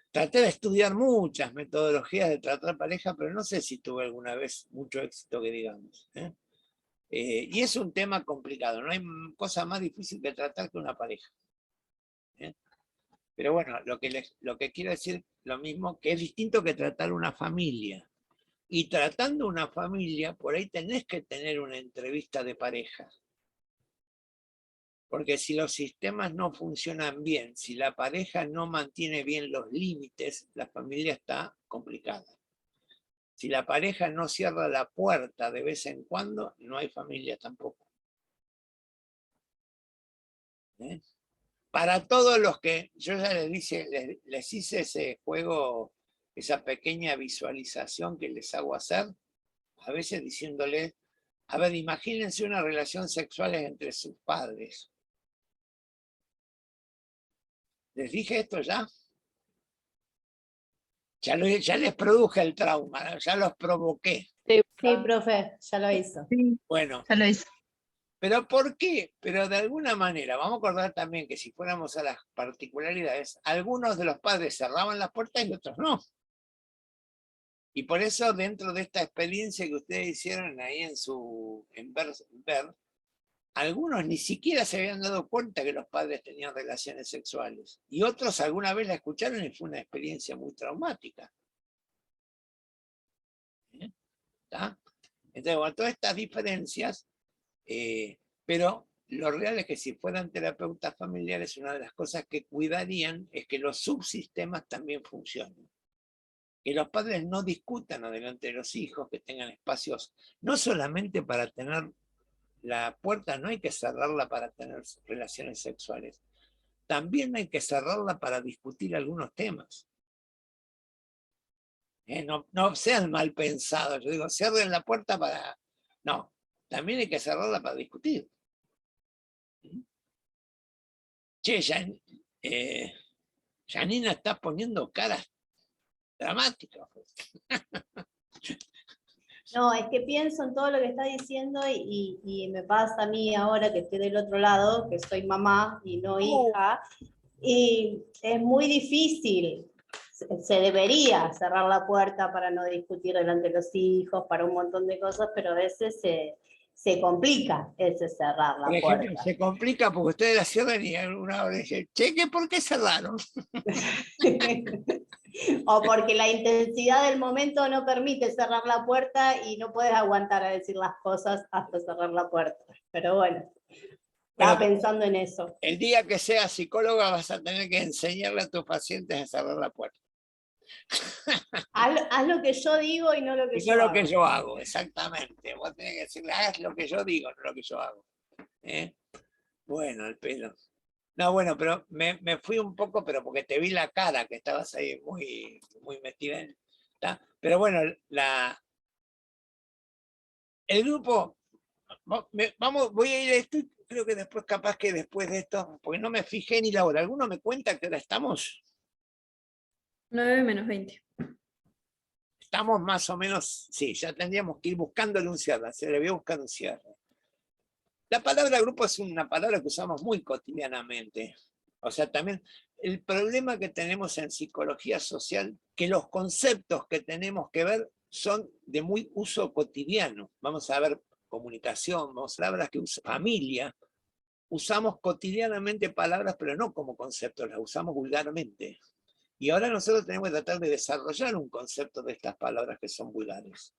Traté de estudiar muchas metodologías de tratar pareja, pero no sé si tuve alguna vez mucho éxito que digamos. Y es un tema complicado, no hay cosa más difícil que tratar que una pareja. Pero bueno, lo que quiero decir lo mismo, que es distinto que tratar una familia. Y tratando una familia, por ahí tenés que tener una entrevista de pareja. Porque si los sistemas no funcionan bien, si la pareja no mantiene bien los límites, la familia está complicada. Si la pareja no cierra la puerta de vez en cuando, no hay familia tampoco. Para todos los que, yo ya les hice ese juego, esa pequeña visualización que les hago hacer, a veces diciéndoles, a ver, imagínense una relación sexual entre sus padres. ¿Les dije esto ya? Ya les produje el trauma, ya los provoqué. Sí, profe, ya lo hizo. Bueno, Ya lo hizo. ¿pero por qué? Pero de alguna manera, vamos a acordar también que si fuéramos a las particularidades, algunos de los padres cerraban las puertas y otros no. Y por eso dentro de esta experiencia que ustedes hicieron ahí en ver, algunos ni siquiera se habían dado cuenta que los padres tenían relaciones sexuales. Y otros alguna vez la escucharon y fue una experiencia muy traumática. ¿Está? Entonces, bueno, todas estas diferencias, pero lo real es que si fueran terapeutas familiares, una de las cosas que cuidarían es que los subsistemas también funcionen. Que los padres no discutan adelante de los hijos, que tengan espacios, no solamente para tener la puerta, no hay que cerrarla para tener relaciones sexuales, también hay que cerrarla para discutir algunos temas. No sean mal pensados. Yo digo, cierren la puerta para... No, también hay que cerrarla para discutir. Che, Janina está poniendo caras dramáticas. No, es que pienso en todo lo que está diciendo y me pasa a mí ahora que estoy del otro lado, que soy mamá y no hija, y es muy difícil. Se debería cerrar la puerta para no discutir delante de los hijos, para un montón de cosas, pero a veces se complica ese cerrar la Por ejemplo, puerta. se complica porque ustedes la cierran y alguna hora dicen, che, ¿por qué cerraron? O porque la intensidad del momento no permite cerrar la puerta y no puedes aguantar a decir las cosas hasta cerrar la puerta. Pero bueno, estaba pensando en eso. El día que seas psicóloga vas a tener que enseñarle a tus pacientes a cerrar la puerta. Haz lo que yo digo y no lo que Y yo no hago. lo que yo hago, exactamente. Vos tenés que decirle, haz lo que yo digo, no lo que yo hago. Bueno, el pelo. No, bueno, pero me fui un poco, pero porque te vi la cara, que estabas ahí muy, muy metida en... ¿tá? Pero bueno, el grupo, voy a ir a esto, creo que después, capaz que después de esto, porque no me fijé ni la hora. ¿Alguno me cuenta que hora estamos? 9 menos 20. Estamos más o menos, sí, ya tendríamos que ir buscándole un cierre, se le voy a buscar un cierre. La palabra grupo es una palabra que usamos muy cotidianamente. O sea, también el problema que tenemos en psicología social, que los conceptos que tenemos que ver son de muy uso cotidiano. Vamos a ver comunicación, vamos a ver palabras que usa familia. Usamos cotidianamente palabras, pero no como conceptos, las usamos vulgarmente. Y ahora nosotros tenemos que tratar de desarrollar un concepto de estas palabras que son vulgares,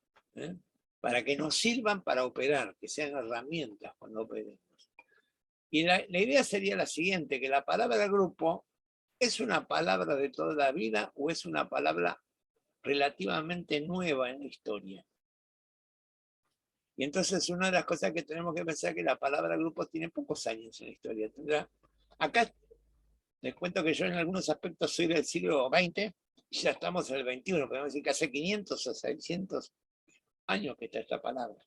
para que nos sirvan para operar, que sean herramientas cuando operemos. Y la idea sería la siguiente, que la palabra grupo es una palabra de toda la vida o es una palabra relativamente nueva en la historia. Y entonces una de las cosas que tenemos que pensar es que la palabra grupo tiene pocos años en la historia. Acá les cuento que yo en algunos aspectos soy del siglo XX y ya estamos en el XXI, podemos decir que hace 500 o 600 años que está esta palabra.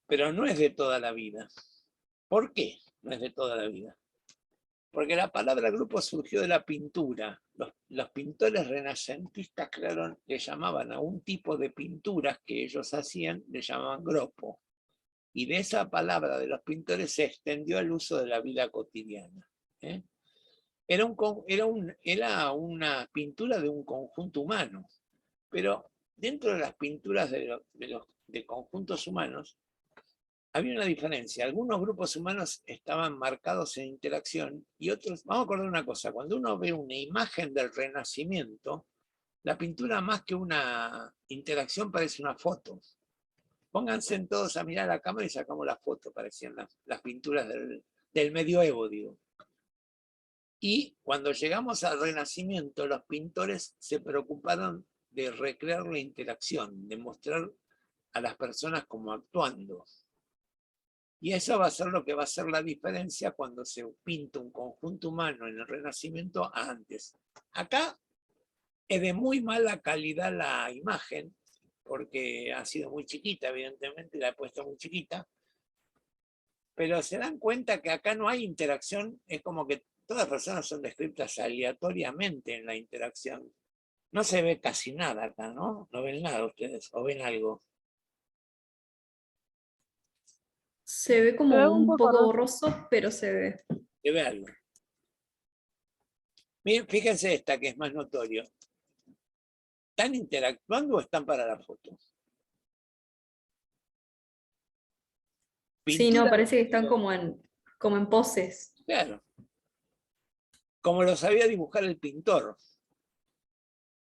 Pero no es de toda la vida. ¿Por qué no es de toda la vida? Porque la palabra grupo surgió de la pintura. Los pintores renacentistas, claro, le llamaban a un tipo de pinturas que ellos hacían, le llamaban grupo. Y de esa palabra de los pintores se extendió al uso de la vida cotidiana. Era una pintura de un conjunto humano, pero dentro de las pinturas de conjuntos humanos había una diferencia. Algunos grupos humanos estaban marcados en interacción y otros... Vamos a acordar una cosa, cuando uno ve una imagen del Renacimiento, la pintura más que una interacción parece una foto. Pónganse todos a mirar la cámara y sacamos la foto, parecían las pinturas del medioevo, digo. Y cuando llegamos al Renacimiento, los pintores se preocuparon de recrear la interacción, de mostrar a las personas como actuando. Y eso va a ser lo que va a ser la diferencia cuando se pinta un conjunto humano en el Renacimiento a antes. Acá es de muy mala calidad la imagen, porque ha sido muy chiquita, evidentemente, la he puesto muy chiquita, pero se dan cuenta que acá no hay interacción, es como que todas las personas son descritas aleatoriamente en la interacción. No se ve casi nada acá, ¿no? No ven nada ustedes, o ven algo. Se ve como un poco borroso, pero se ve. Se ve algo. Miren, fíjense esta que es más notorio. ¿Están interactuando o están para la foto? Sí, no, parece que están como en poses. Claro. Como lo sabía dibujar el pintor.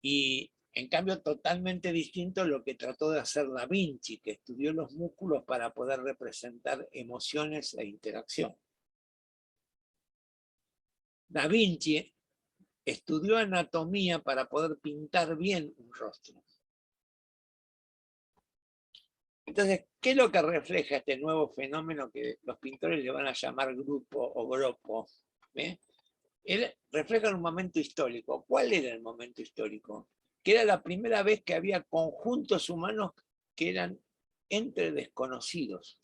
Y en cambio totalmente distinto a lo que trató de hacer Da Vinci, que estudió los músculos para poder representar emociones e interacción. Da Vinci estudió anatomía para poder pintar bien un rostro. Entonces, ¿qué es lo que refleja este nuevo fenómeno que los pintores le van a llamar grupo o grupo? reflejan un momento histórico. ¿Cuál era el momento histórico? Que era la primera vez que había conjuntos humanos que eran entre desconocidos.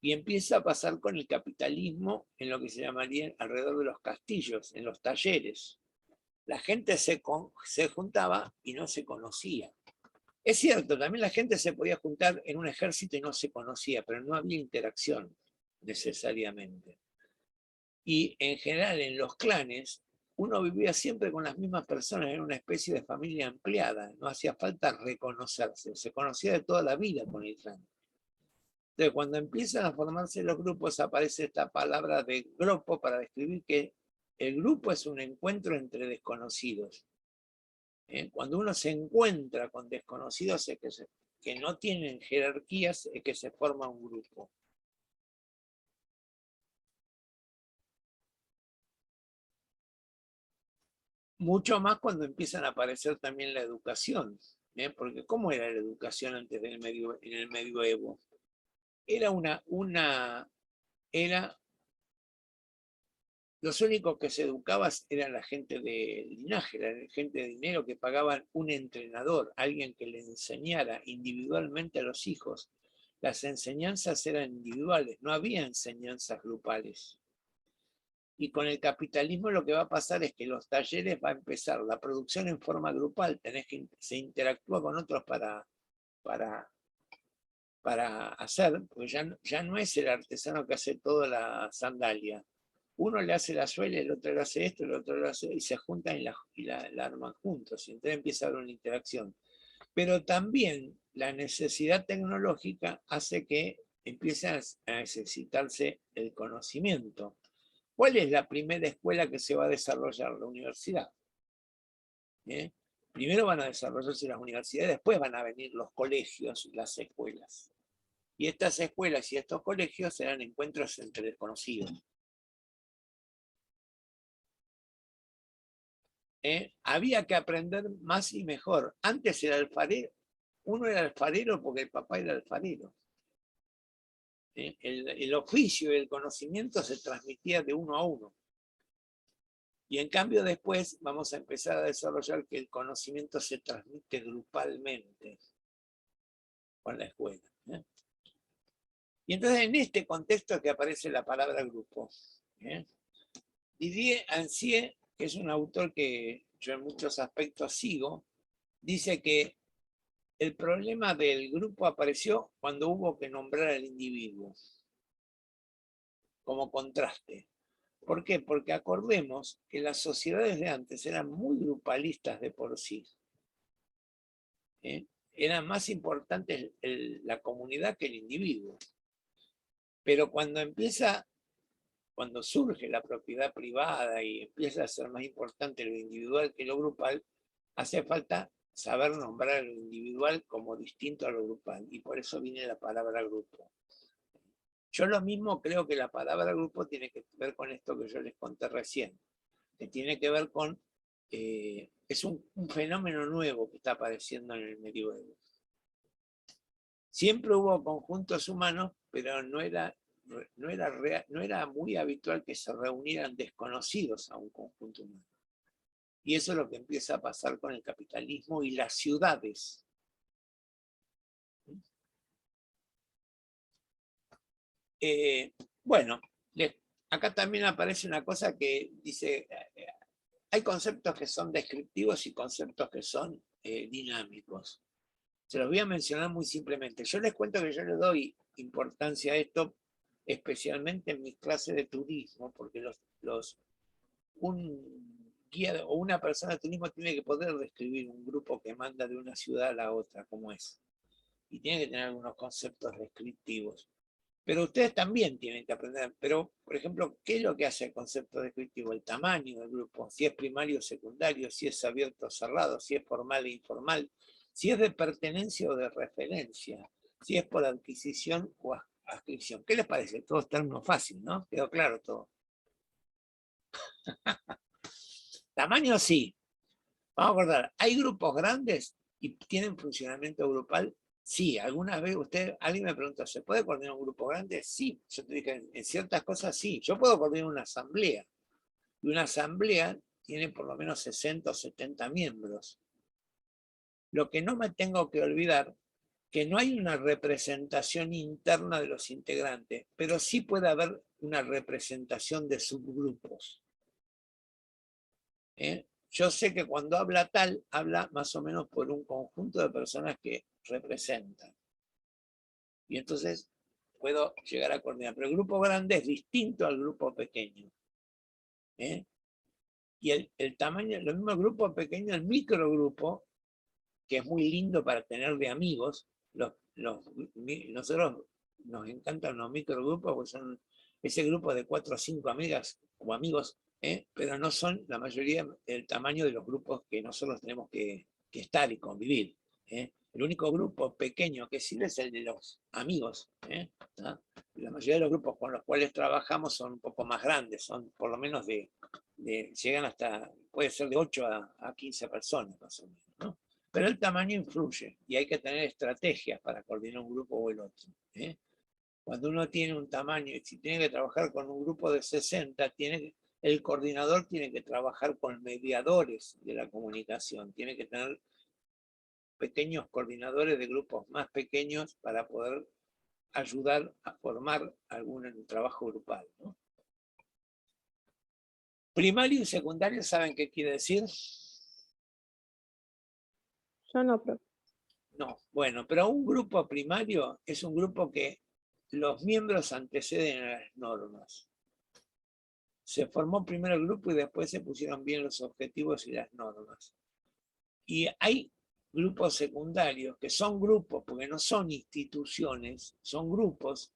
Y empieza a pasar con el capitalismo en lo que se llamaría alrededor de los castillos, en los talleres. La gente se juntaba y no se conocía. Es cierto, también la gente se podía juntar en un ejército y no se conocía, pero no había interacción necesariamente. Y en general en los clanes, uno vivía siempre con las mismas personas, era una especie de familia ampliada, no hacía falta reconocerse, se conocía de toda la vida con el clan. Entonces, cuando empiezan a formarse los grupos, aparece esta palabra de grupo para describir que el grupo es un encuentro entre desconocidos. Cuando uno se encuentra con desconocidos que no tienen jerarquías, es que se forma un grupo. Mucho más cuando empiezan a aparecer también la educación, porque ¿cómo era la educación antes en el medioevo? Los únicos que se educaban eran la gente de linaje, la gente de dinero que pagaban un entrenador, alguien que le enseñara individualmente a los hijos. Las enseñanzas eran individuales, no había enseñanzas grupales. Y con el capitalismo lo que va a pasar es que los talleres va a empezar la producción en forma grupal, se interactúa con otros para hacer, porque ya no es el artesano que hace toda la sandalia. Uno le hace la suela, el otro le hace esto, el otro le hace, y se juntan y la arman juntos, y entonces empieza a haber una interacción. Pero también la necesidad tecnológica hace que empiece a necesitarse el conocimiento. ¿Cuál es la primera escuela que se va a desarrollar? La universidad. Primero van a desarrollarse las universidades, después van a venir los colegios y las escuelas. Y estas escuelas y estos colegios serán encuentros entre desconocidos. Había que aprender más y mejor. Antes era alfarero. Uno era alfarero porque el papá era alfarero. El oficio y el conocimiento se transmitía de uno a uno. Y en cambio después vamos a empezar a desarrollar que el conocimiento se transmite grupalmente con la escuela. Y entonces en este contexto es que aparece la palabra grupo. Didier Ancier, que es un autor que yo en muchos aspectos sigo, dice que el problema del grupo apareció cuando hubo que nombrar al individuo como contraste. ¿Por qué? Porque acordemos que las sociedades de antes eran muy grupalistas de por sí. Era más importante la comunidad que el individuo. Pero cuando surge la propiedad privada y empieza a ser más importante lo individual que lo grupal, hace falta saber nombrar lo individual como distinto a lo grupal. Y por eso viene la palabra grupo. Yo lo mismo creo que la palabra grupo tiene que ver con esto que yo les conté recién, que tiene que ver con, es un fenómeno nuevo que está apareciendo en el medioevo. Siempre hubo conjuntos humanos, pero no era muy habitual que se reunieran desconocidos a un conjunto humano. Y eso es lo que empieza a pasar con el capitalismo y las ciudades. Bueno, acá también aparece una cosa que dice, hay conceptos que son descriptivos y conceptos que son dinámicos. Se los voy a mencionar muy simplemente. Yo les cuento que yo le doy importancia a esto, especialmente en mis clases de turismo, porque un guía o una persona de turismo tiene que poder describir un grupo que manda de una ciudad a la otra, como es. Y tiene que tener algunos conceptos descriptivos. Pero ustedes también tienen que aprender. Pero, por ejemplo, ¿qué es lo que hace el concepto descriptivo? El tamaño del grupo, si es primario o secundario, si es abierto o cerrado, si es formal e informal, si es de pertenencia o de referencia, si es por adquisición o adscripción. ¿Qué les parece? Todo está en uno fácil, ¿no? Quedó claro todo. Tamaño sí. Vamos a acordar, ¿hay grupos grandes y tienen funcionamiento grupal? Sí, alguna vez alguien me preguntó, ¿se puede coordinar un grupo grande? Sí, yo te dije, en ciertas cosas sí, yo puedo coordinar una asamblea, Y una asamblea tiene por lo menos 60 o 70 miembros. Lo que no me tengo que olvidar, que no hay una representación interna de los integrantes, pero sí puede haber una representación de subgrupos. Yo sé que cuando habla tal, habla más o menos por un conjunto de personas que representan. Y entonces puedo llegar a coordinar. Pero el grupo grande es distinto al grupo pequeño. Y el tamaño, lo mismo el grupo pequeño, el microgrupo, que es muy lindo para tener de amigos. Nosotros nos encantan los microgrupos, porque son ese grupo de 4 o 5 amigas o amigos, pero no son la mayoría del tamaño de los grupos que nosotros tenemos que estar y convivir. El único grupo pequeño que sirve es el de los amigos. La mayoría de los grupos con los cuales trabajamos son un poco más grandes, son por lo menos llegan hasta, puede ser de 8 a 15 personas más o menos, ¿no? Pero el tamaño influye y hay que tener estrategias para coordinar un grupo o el otro. Cuando uno tiene un tamaño, y si tiene que trabajar con un grupo de 60, el coordinador tiene que trabajar con mediadores de la comunicación, tiene que tener pequeños coordinadores de grupos más pequeños para poder ayudar a formar algún trabajo grupal, ¿no? Primario y secundario, ¿saben qué quiere decir? Yo no, profe. No, bueno, pero un grupo primario es un grupo que los miembros anteceden a las normas. Se formó primero el grupo y después se pusieron bien los objetivos y las normas. Y hay grupos secundarios que son grupos, porque no son instituciones, son grupos,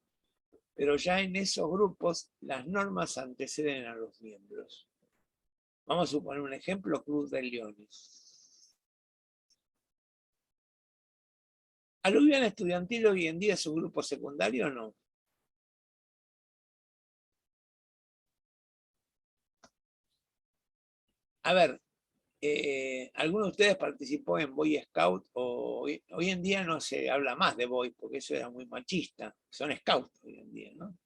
pero ya en esos grupos las normas anteceden a los miembros. Vamos a suponer un ejemplo, Club de Leones. ¿Aluvión Estudiantil hoy en día es un grupo secundario o no? A ver, ¿alguno de ustedes participó en Boy Scout? Hoy en día no se habla más de Boy, porque eso era muy machista. Son Scouts hoy en día, ¿no?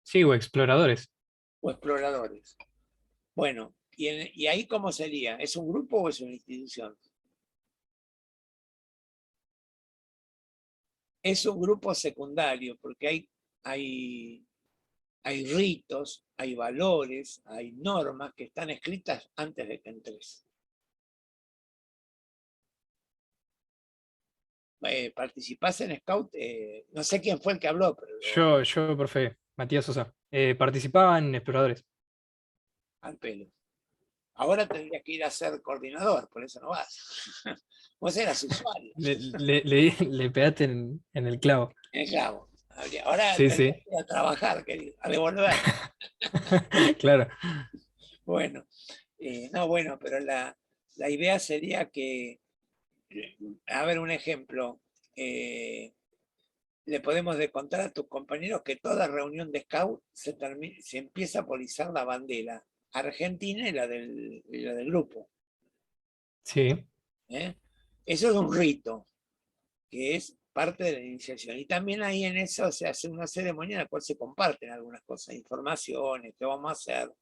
Sí, o exploradores. O exploradores. Bueno, ¿y ahí cómo sería? ¿Es un grupo o es una institución? Es un grupo secundario, porque hay ritos, hay valores, hay normas que están escritas antes de que entres. ¿Participás en Scout? No sé quién fue el que habló, pero Yo, profe, Matías Sosa, participaba en Exploradores. al pelo. Ahora tendrías que ir a ser coordinador, por eso no vas. Vos eras usuario. Le pegaste en el clavo. En el clavo. Ahora Sí, tendrías sí. que ir a trabajar, querido, a devolver. Claro. Bueno, no, bueno, pero la idea sería que, a ver, un ejemplo, le podemos contar a tus compañeros que toda reunión de Scout se empieza por izar la bandera argentina y la del grupo. Sí. Eso es un rito, que es parte de la iniciación. Y también ahí en eso se hace una ceremonia en la cual se comparten algunas cosas, informaciones, qué vamos a hacer.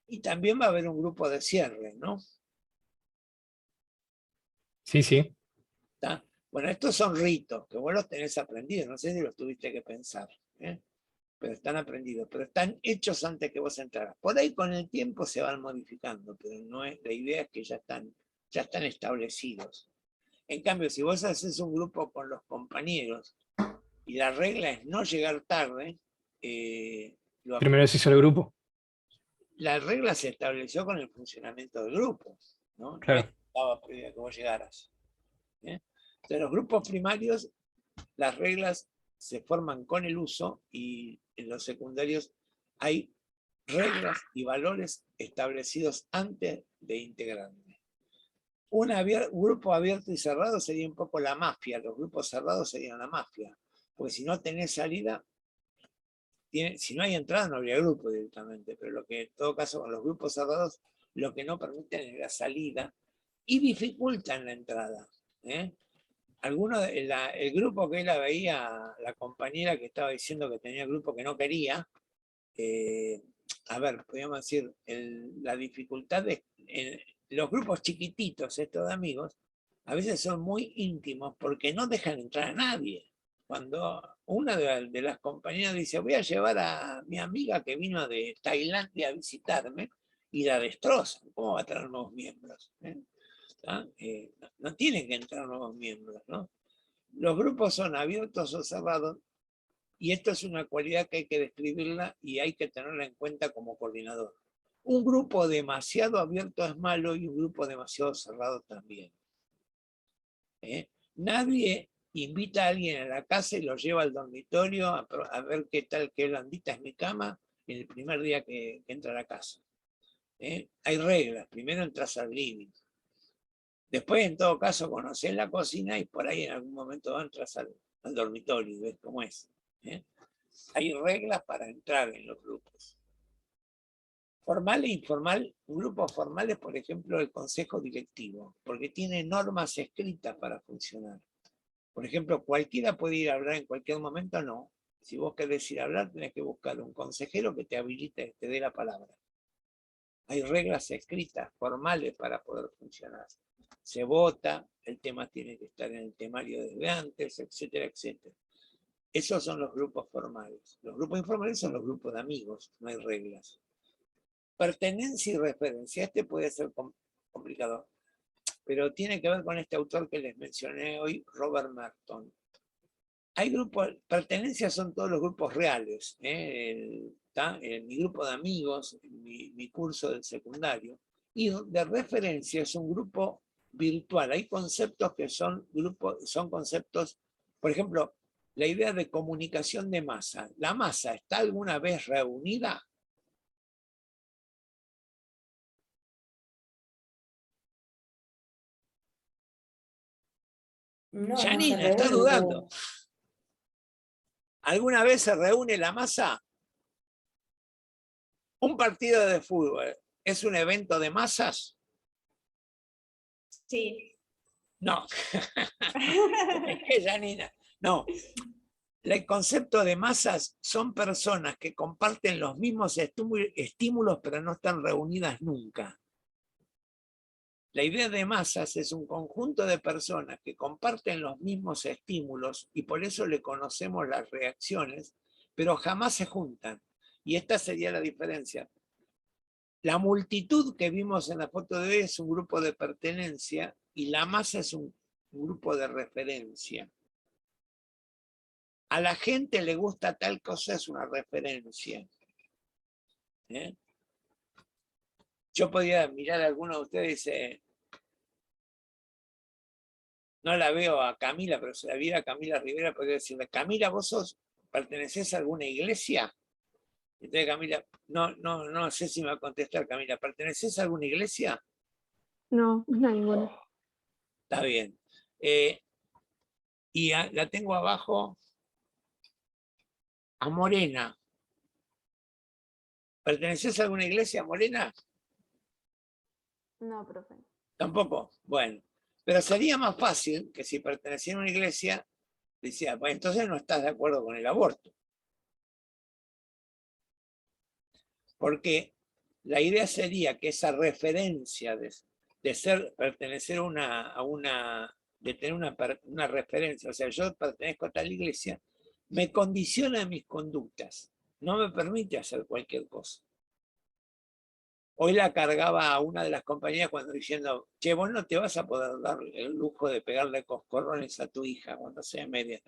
Y también va a haber un grupo de cierre, ¿no? Sí, sí. ¿Está? Bueno, estos son ritos que vos los tenés aprendidos, no sé si los tuviste que pensar, pero están aprendidos, pero están hechos antes que vos entraras. Por ahí con el tiempo se van modificando, pero no es, la idea es que ya están establecidos. En cambio, si vos haces un grupo con los compañeros y la regla es no llegar tarde, Primero se hizo el grupo. la regla se estableció con el funcionamiento del grupo, ¿no? Claro. No estaba previo a que vos llegaras. Entonces, los grupos primarios, las reglas se forman con el uso, y en los secundarios hay reglas y valores establecidos antes de integrarme. Un grupo abierto y cerrado sería un poco la mafia, los grupos cerrados serían la mafia, porque si no tenés salida, si no hay entrada no habría grupo directamente, pero lo que en todo caso con los grupos cerrados lo que no permiten es la salida y dificultan la entrada. El grupo que la compañera que estaba diciendo que tenía el grupo que no quería, a ver, podríamos decir, la dificultad de los grupos chiquititos, estos de amigos, a veces son muy íntimos porque no dejan entrar a nadie. Cuando una de las compañeras dice, voy a llevar a mi amiga que vino de Tailandia a visitarme, y la destrozan, ¿cómo va a traer nuevos miembros? No tienen que entrar nuevos miembros, ¿no? Los grupos son abiertos o cerrados, y esto es una cualidad que hay que describirla y hay que tenerla en cuenta como coordinador. Un grupo demasiado abierto es malo y un grupo demasiado cerrado también. Nadie invita a alguien a la casa y lo lleva al dormitorio a ver qué tal, qué blandita es mi cama en el primer día que entra a la casa. Hay reglas, primero entras al living. Después, en todo caso, conoces la cocina y por ahí en algún momento entras al dormitorio y ves cómo es. Hay reglas para entrar en los grupos. Formal e informal, grupos formales, por ejemplo, el consejo directivo, porque tiene normas escritas para funcionar. Por ejemplo, cualquiera puede ir a hablar en cualquier momento, no. Si vos querés ir a hablar, tenés que buscar un consejero que te habilite, te dé la palabra. Hay reglas escritas, formales para poder funcionar. Se vota, el tema tiene que estar en el temario desde antes, etcétera, etcétera. Esos son los grupos formales. Los grupos informales son los grupos de amigos, no hay reglas. Pertenencia y referencia, este puede ser complicado, pero tiene que ver con este autor que les mencioné hoy, Robert Merton. Hay grupos, pertenencia son todos los grupos reales, mi grupo de amigos, mi curso del secundario, y de referencia es un grupo virtual. Hay conceptos que son conceptos, por ejemplo, la idea de comunicación de masa. ¿La masa está alguna vez reunida? No, no se Janina, está reúnen dudando. todos. ¿Alguna vez se reúne la masa? ¿Un partido de fútbol es un evento de masas? Sí. No. Es que Janina, no. El concepto de masas son personas que comparten los mismos estímulos, pero no están reunidas nunca. La idea de masas es un conjunto de personas que comparten los mismos estímulos y por eso le conocemos las reacciones, pero jamás se juntan. Y esta sería la diferencia. La multitud que vimos en la foto de hoy es un grupo de pertenencia y la masa es un grupo de referencia. A la gente le gusta tal cosa, es una referencia. Yo podía mirar a alguno de ustedes y dice, no la veo a Camila, pero si la viera a Camila Rivera, podría decirle, Camila, ¿vos pertenecés a alguna iglesia? Entonces Camila, no sé si me va a contestar Camila, ¿pertenecés a alguna iglesia? No, no ninguna. Está bien. Y la tengo abajo a Morena. ¿Pertenecés a alguna iglesia, Morena? No, profe. Tampoco. Bueno. Pero sería más fácil que si perteneciera a una iglesia, decía, pues entonces no estás de acuerdo con el aborto. Porque la idea sería que esa referencia de pertenecer de tener una referencia, o sea, yo pertenezco a tal iglesia, me condiciona mis conductas, no me permite hacer cualquier cosa. Hoy la cargaba a una de las compañías cuando diciendo, che, vos no te vas a poder dar el lujo de pegarle coscorrones a tu hija cuando sea media,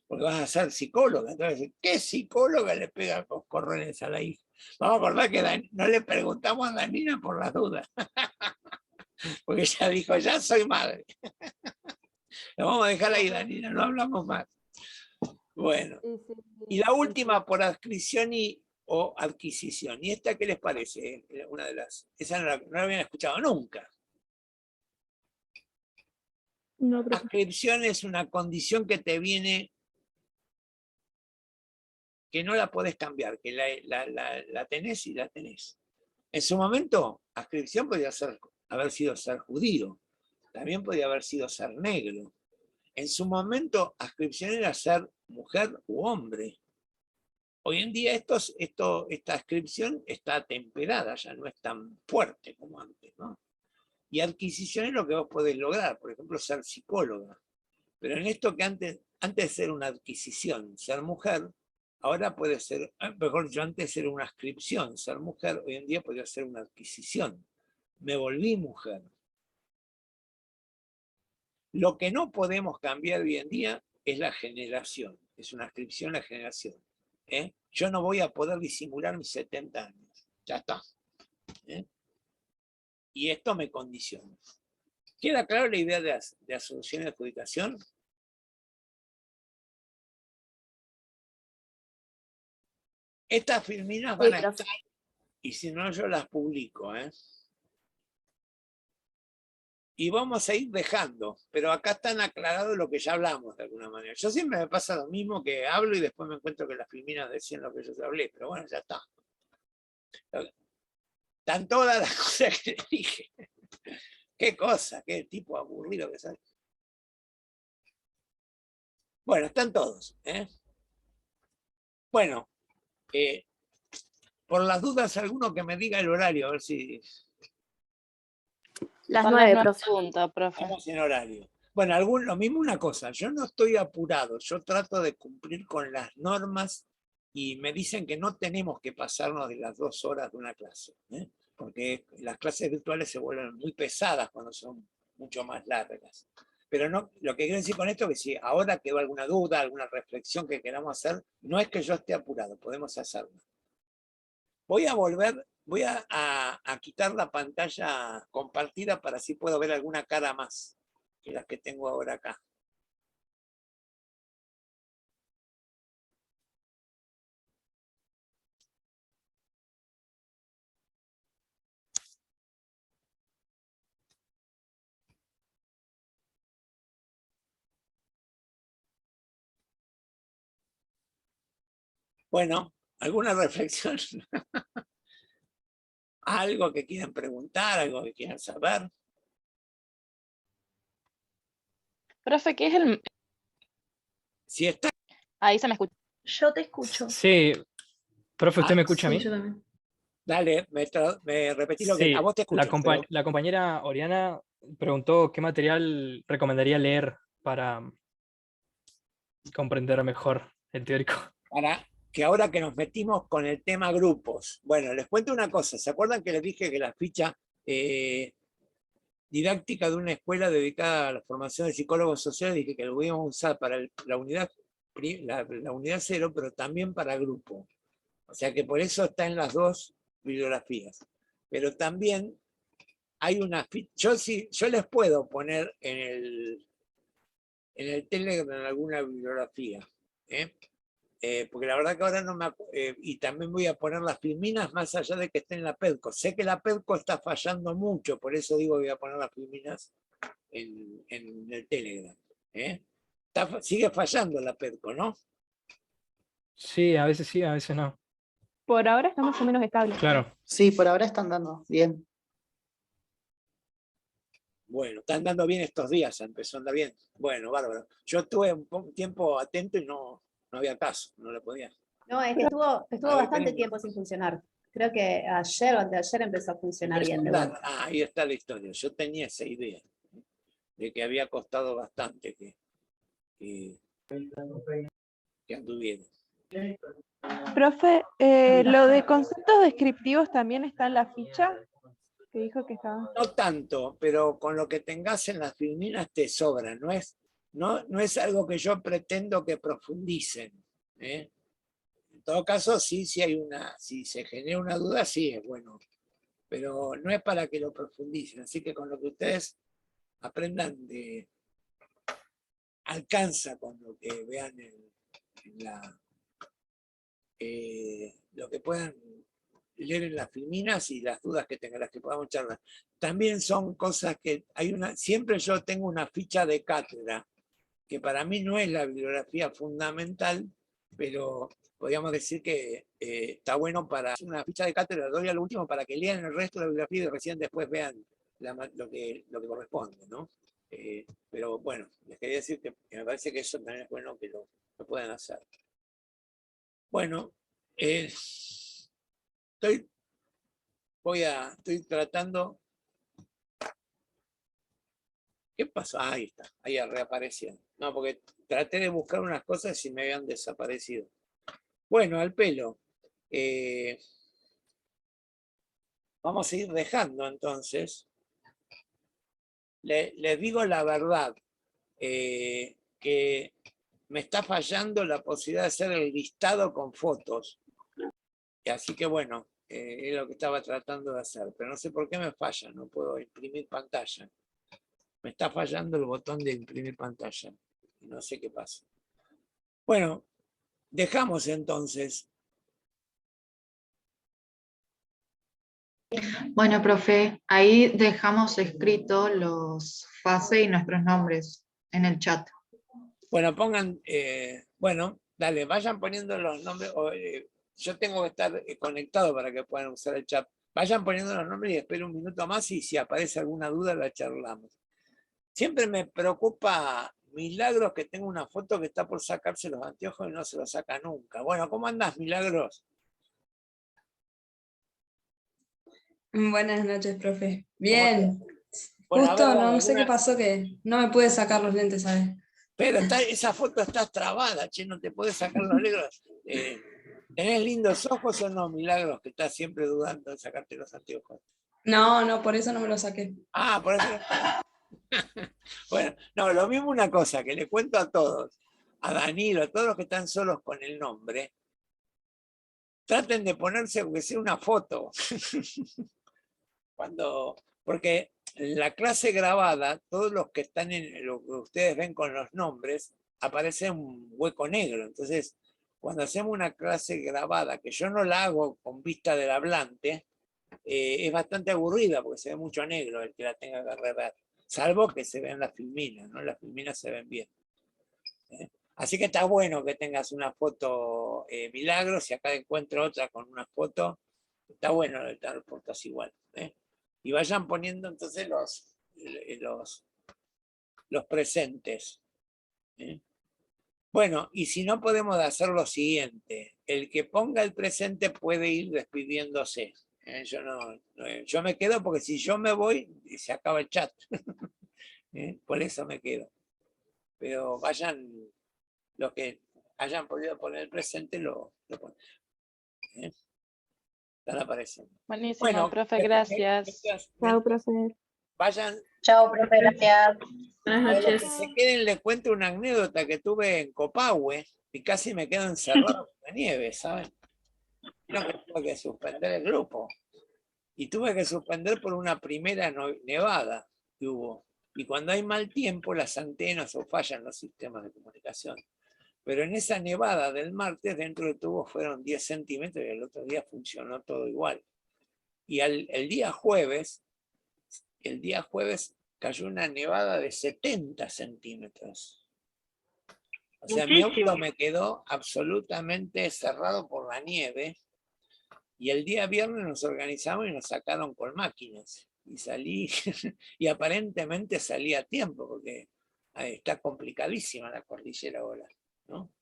porque vas a ser psicóloga. Entonces, ¿qué psicóloga le pega coscorrones a la hija? Vamos a acordar que no le preguntamos a Danina por las dudas. Porque ella dijo, ya soy madre. Lo vamos a dejar ahí, Danina, no hablamos más. Bueno, y la última por adscripción o adquisición. ¿Y esta qué les parece? Una de las. Esa no la habían escuchado nunca. No, Adscripción es una condición que te viene, que no la podés cambiar, que la tenés y la tenés. En su momento, adscripción podía haber sido ser judío, también podía haber sido ser negro. En su momento, adscripción era ser mujer u hombre. Hoy en día esta ascripción está temperada, ya no es tan fuerte como antes, ¿no? Y adquisición es lo que vos podés lograr, por ejemplo, ser psicóloga. Pero en esto que antes de ser una adquisición, ser mujer, ahora puede ser, mejor dicho, antes era una ascripción, ser mujer, hoy en día podría ser una adquisición. Me volví mujer. Lo que no podemos cambiar hoy en día es la generación, es una ascripción a la generación. ¿Eh? Yo no voy a poder disimular mis 70 años, ya está. ¿Eh? Y esto me condiciona. ¿Queda claro la idea de asunción y adjudicación? Estas filminas van a estar, y si no yo las publico, ¿eh? Y vamos a ir dejando, pero acá están aclarados lo que ya hablamos de alguna manera. Yo siempre me pasa lo mismo, que hablo y después me encuentro que las filminas decían lo que yo hablé, pero bueno, ya está. Están todas las cosas que dije. Qué cosa, qué tipo aburrido que sale. Bueno, están todos, ¿eh? Bueno, por las dudas, alguno que me diga el horario, a ver si... Las Son 9, las profe. 9:00, profe. Estamos en horario. Bueno, lo mismo una cosa, yo no estoy apurado, yo trato de cumplir con las normas y me dicen que no tenemos que pasarnos de las 2 horas de una clase, ¿eh? Porque las clases virtuales se vuelven muy pesadas cuando son mucho más largas. Pero no, lo que quiero decir con esto es que si ahora quedó alguna duda, alguna reflexión que queramos hacer, no es que yo esté apurado, podemos hacerlo. Voy a volver, voy a quitar la pantalla compartida para así puedo ver alguna cara más que las que tengo ahora acá. Bueno, ¿alguna reflexión? ¿Algo que quieran preguntar? ¿Algo que quieran saber? Profe, ¿qué es el...? Si está... Ahí se me escucha. Yo te escucho. Sí, profe, ¿usted me escucha a Sí, mí? yo también. Dale, me repetí lo que... Sí, A vos te escucho. Pero... la compañera Oriana preguntó qué material recomendaría leer para comprender mejor el teórico. Para que ahora que nos metimos con el tema grupos. Bueno, les cuento una cosa. ¿Se acuerdan que les dije que la ficha didáctica de una escuela dedicada a la formación de psicólogos sociales, dije que lo íbamos a usar para la unidad 0, pero también para grupo? O sea que por eso está en las dos bibliografías. Pero también hay una ficha, yo les puedo poner en el Telegram alguna bibliografía, porque la verdad que ahora no me y también voy a poner las filminas más allá de que esté en la PEDCO. Sé que la PEDCO está fallando mucho, por eso digo que voy a poner las filminas en el Telegram. Sigue fallando la PEDCO, ¿no? Sí, a veces no. Por ahora está más o menos estable. Claro. Sí, por ahora están dando bien. Bueno, están dando bien estos días, empezó a andar bien. Bueno, bárbaro. Yo estuve un tiempo atento y no había caso, no le podía. No, es que estuvo ver, bastante tenemos. tiempo sin funcionar. Creo que ayer o anteayer empezó a funcionar bien de vuelta. Ahí está la historia. Yo tenía esa idea de que había costado bastante que anduviera. Profe, lo de conceptos descriptivos también está en la ficha que dijo que estaba. No tanto, pero con lo que tengas en las filminas te sobra. No es algo que yo pretendo que profundicen. En todo caso, sí, si se genera una duda, sí es bueno. Pero no es para que lo profundicen. Así que con lo que ustedes aprendan alcanza con lo que vean lo que puedan leer en las filminas y las dudas que tengan, las que podamos charlar. También son cosas que siempre yo tengo una ficha de cátedra, que para mí no es la bibliografía fundamental, pero podríamos decir que está bueno para hacer una ficha de cátedra, doy al último para que lean el resto de la bibliografía y recién después vean lo que corresponde, ¿no? Pero bueno, les quería decir que me parece que eso también es bueno que lo puedan hacer. Bueno, Estoy tratando. ¿Qué pasó? Ah, ahí está, ahí reapareció. No, porque traté de buscar unas cosas y me habían desaparecido. Bueno, al pelo. Vamos a ir dejando entonces. Les digo la verdad, que me está fallando la posibilidad de hacer el listado con fotos. Y así que bueno, es lo que estaba tratando de hacer, pero no sé por qué me falla, no puedo imprimir pantalla. Me está fallando el botón de imprimir pantalla. No sé qué pasa. Bueno, dejamos entonces. Bueno, profe, ahí dejamos escritos los fases y nuestros nombres en el chat. Bueno, pongan, bueno, dale, vayan poniendo los nombres. Yo tengo que estar conectado para que puedan usar el chat. Vayan poniendo los nombres y espero un minuto más y si aparece alguna duda la charlamos. Siempre me preocupa Milagros, que tengo una foto que está por sacarse los anteojos y no se los saca nunca. Bueno, ¿cómo andás, Milagros? Buenas noches, profe. Bien. Bueno, Justo a ver, no dale, sé qué pasó que no me pude sacar los lentes, ¿sabes? Pero esa foto está trabada, che, no te puedes sacar los negros. ¿Tenés lindos ojos o no, Milagros, que estás siempre dudando de sacarte los anteojos? No, por eso no me los saqué. Ah, por eso. Bueno, no, lo mismo una cosa, que le cuento a todos, a Danilo, a todos los que están solos con el nombre, traten de ponerse, aunque sea una foto. Porque en la clase grabada, todos los que están en lo que ustedes ven con los nombres, aparece un hueco negro. Entonces, cuando hacemos una clase grabada, que yo no la hago con vista del hablante, es bastante aburrida porque se ve mucho negro el que la tenga que rever. Salvo que se vean las filminas, ¿no? Las filminas se ven bien. Así que está bueno que tengas una foto, Milagros, y acá encuentro otra con una foto. Está bueno estar fotos igual. Y vayan poniendo entonces los presentes. Bueno, y si no podemos hacer lo siguiente, el que ponga el presente puede ir despidiéndose. Yo me quedo porque si yo me voy, se acaba el chat. Por eso me quedo. Pero vayan, los que hayan podido poner el presente, lo ponen. Están apareciendo. Buenísimo, Bueno, profe, gracias. Chao, profe. Vayan. Chao, profe, gracias. Buenas A los noches. que se queden les cuento una anécdota que tuve en Copahue y casi me quedo encerrado en la nieve, ¿saben? Creo que tuve que suspender el grupo. Y tuve que suspender por una primera nevada que hubo. Y cuando hay mal tiempo, las antenas o fallan los sistemas de comunicación. Pero en esa nevada del martes, dentro del tubo fueron 10 centímetros y el otro día funcionó todo igual. Y el día jueves cayó una nevada de 70 centímetros. O sea, mi auto me quedó absolutamente cerrado por la nieve. Y el día viernes nos organizamos y nos sacaron con máquinas. Y salí, y aparentemente salí a tiempo, porque está complicadísima la cordillera ahora, ¿no?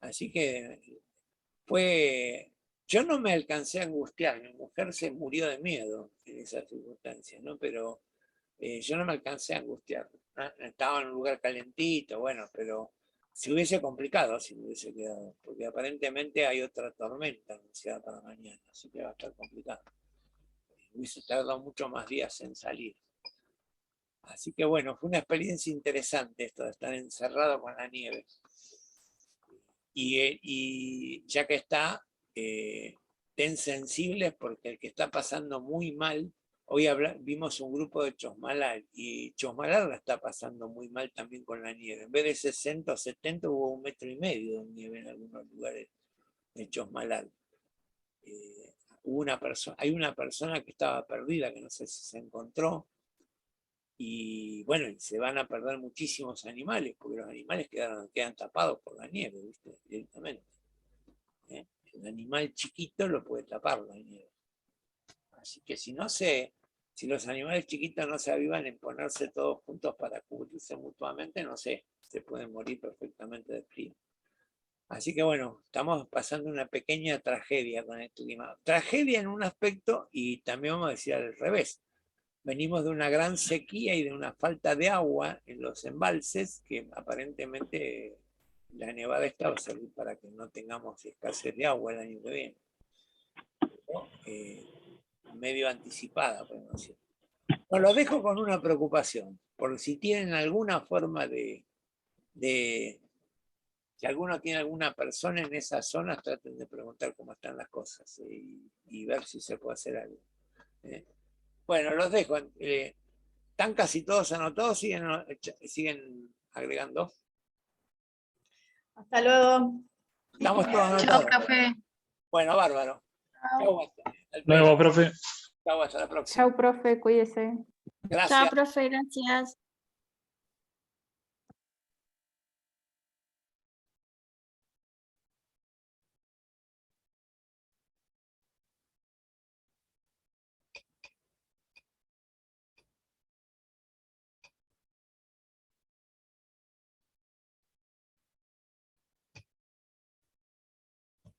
Así que yo no me alcancé a angustiar, mi mujer se murió de miedo en esas circunstancias, ¿no? Pero yo no me alcancé a angustiar, ¿no? Estaba en un lugar calentito, bueno, pero se hubiese complicado si me hubiese quedado, porque aparentemente hay otra tormenta anunciada para mañana, así que va a estar complicado. Hubiese tardado mucho más días en salir. Así que bueno, fue una experiencia interesante esto de estar encerrado con la nieve. Y ya que está, ten sensibles porque el que está pasando muy mal, hoy vimos un grupo de Chosmalal y Chosmalal la está pasando muy mal también con la nieve. En vez de 60 o 70 hubo 1,5 metros de nieve en algunos lugares de Chosmalal. Hay una persona que estaba perdida, que no sé si se encontró, y bueno, se van a perder muchísimos animales, porque los animales quedan tapados por la nieve, ¿viste? Directamente. El animal chiquito lo puede tapar la nieve. Así que si los animales chiquitos no se avivan en ponerse todos juntos para cubrirse mutuamente, no sé, se pueden morir perfectamente de frío. Así que bueno, estamos pasando una pequeña tragedia con el clima. Tragedia en un aspecto y también vamos a decir al revés. Venimos de una gran sequía y de una falta de agua en los embalses que aparentemente la nevada esta va a servir para que no tengamos escasez de agua el año que viene. ¿No? Medio anticipada, podemos decir. Os lo dejo con una preocupación, por si tienen alguna forma si alguno tiene alguna persona en esa zona, traten de preguntar cómo están las cosas y ver si se puede hacer algo. Bueno, los dejo. ¿Están casi todos anotados? ¿Siguen agregando? Hasta luego. Estamos todos anotados. Chao, profe. Bueno, bárbaro. Chau, Luego, profe. Chau, hasta la próxima. Chau, profe, cuídese. Gracias. Chao, profe, gracias.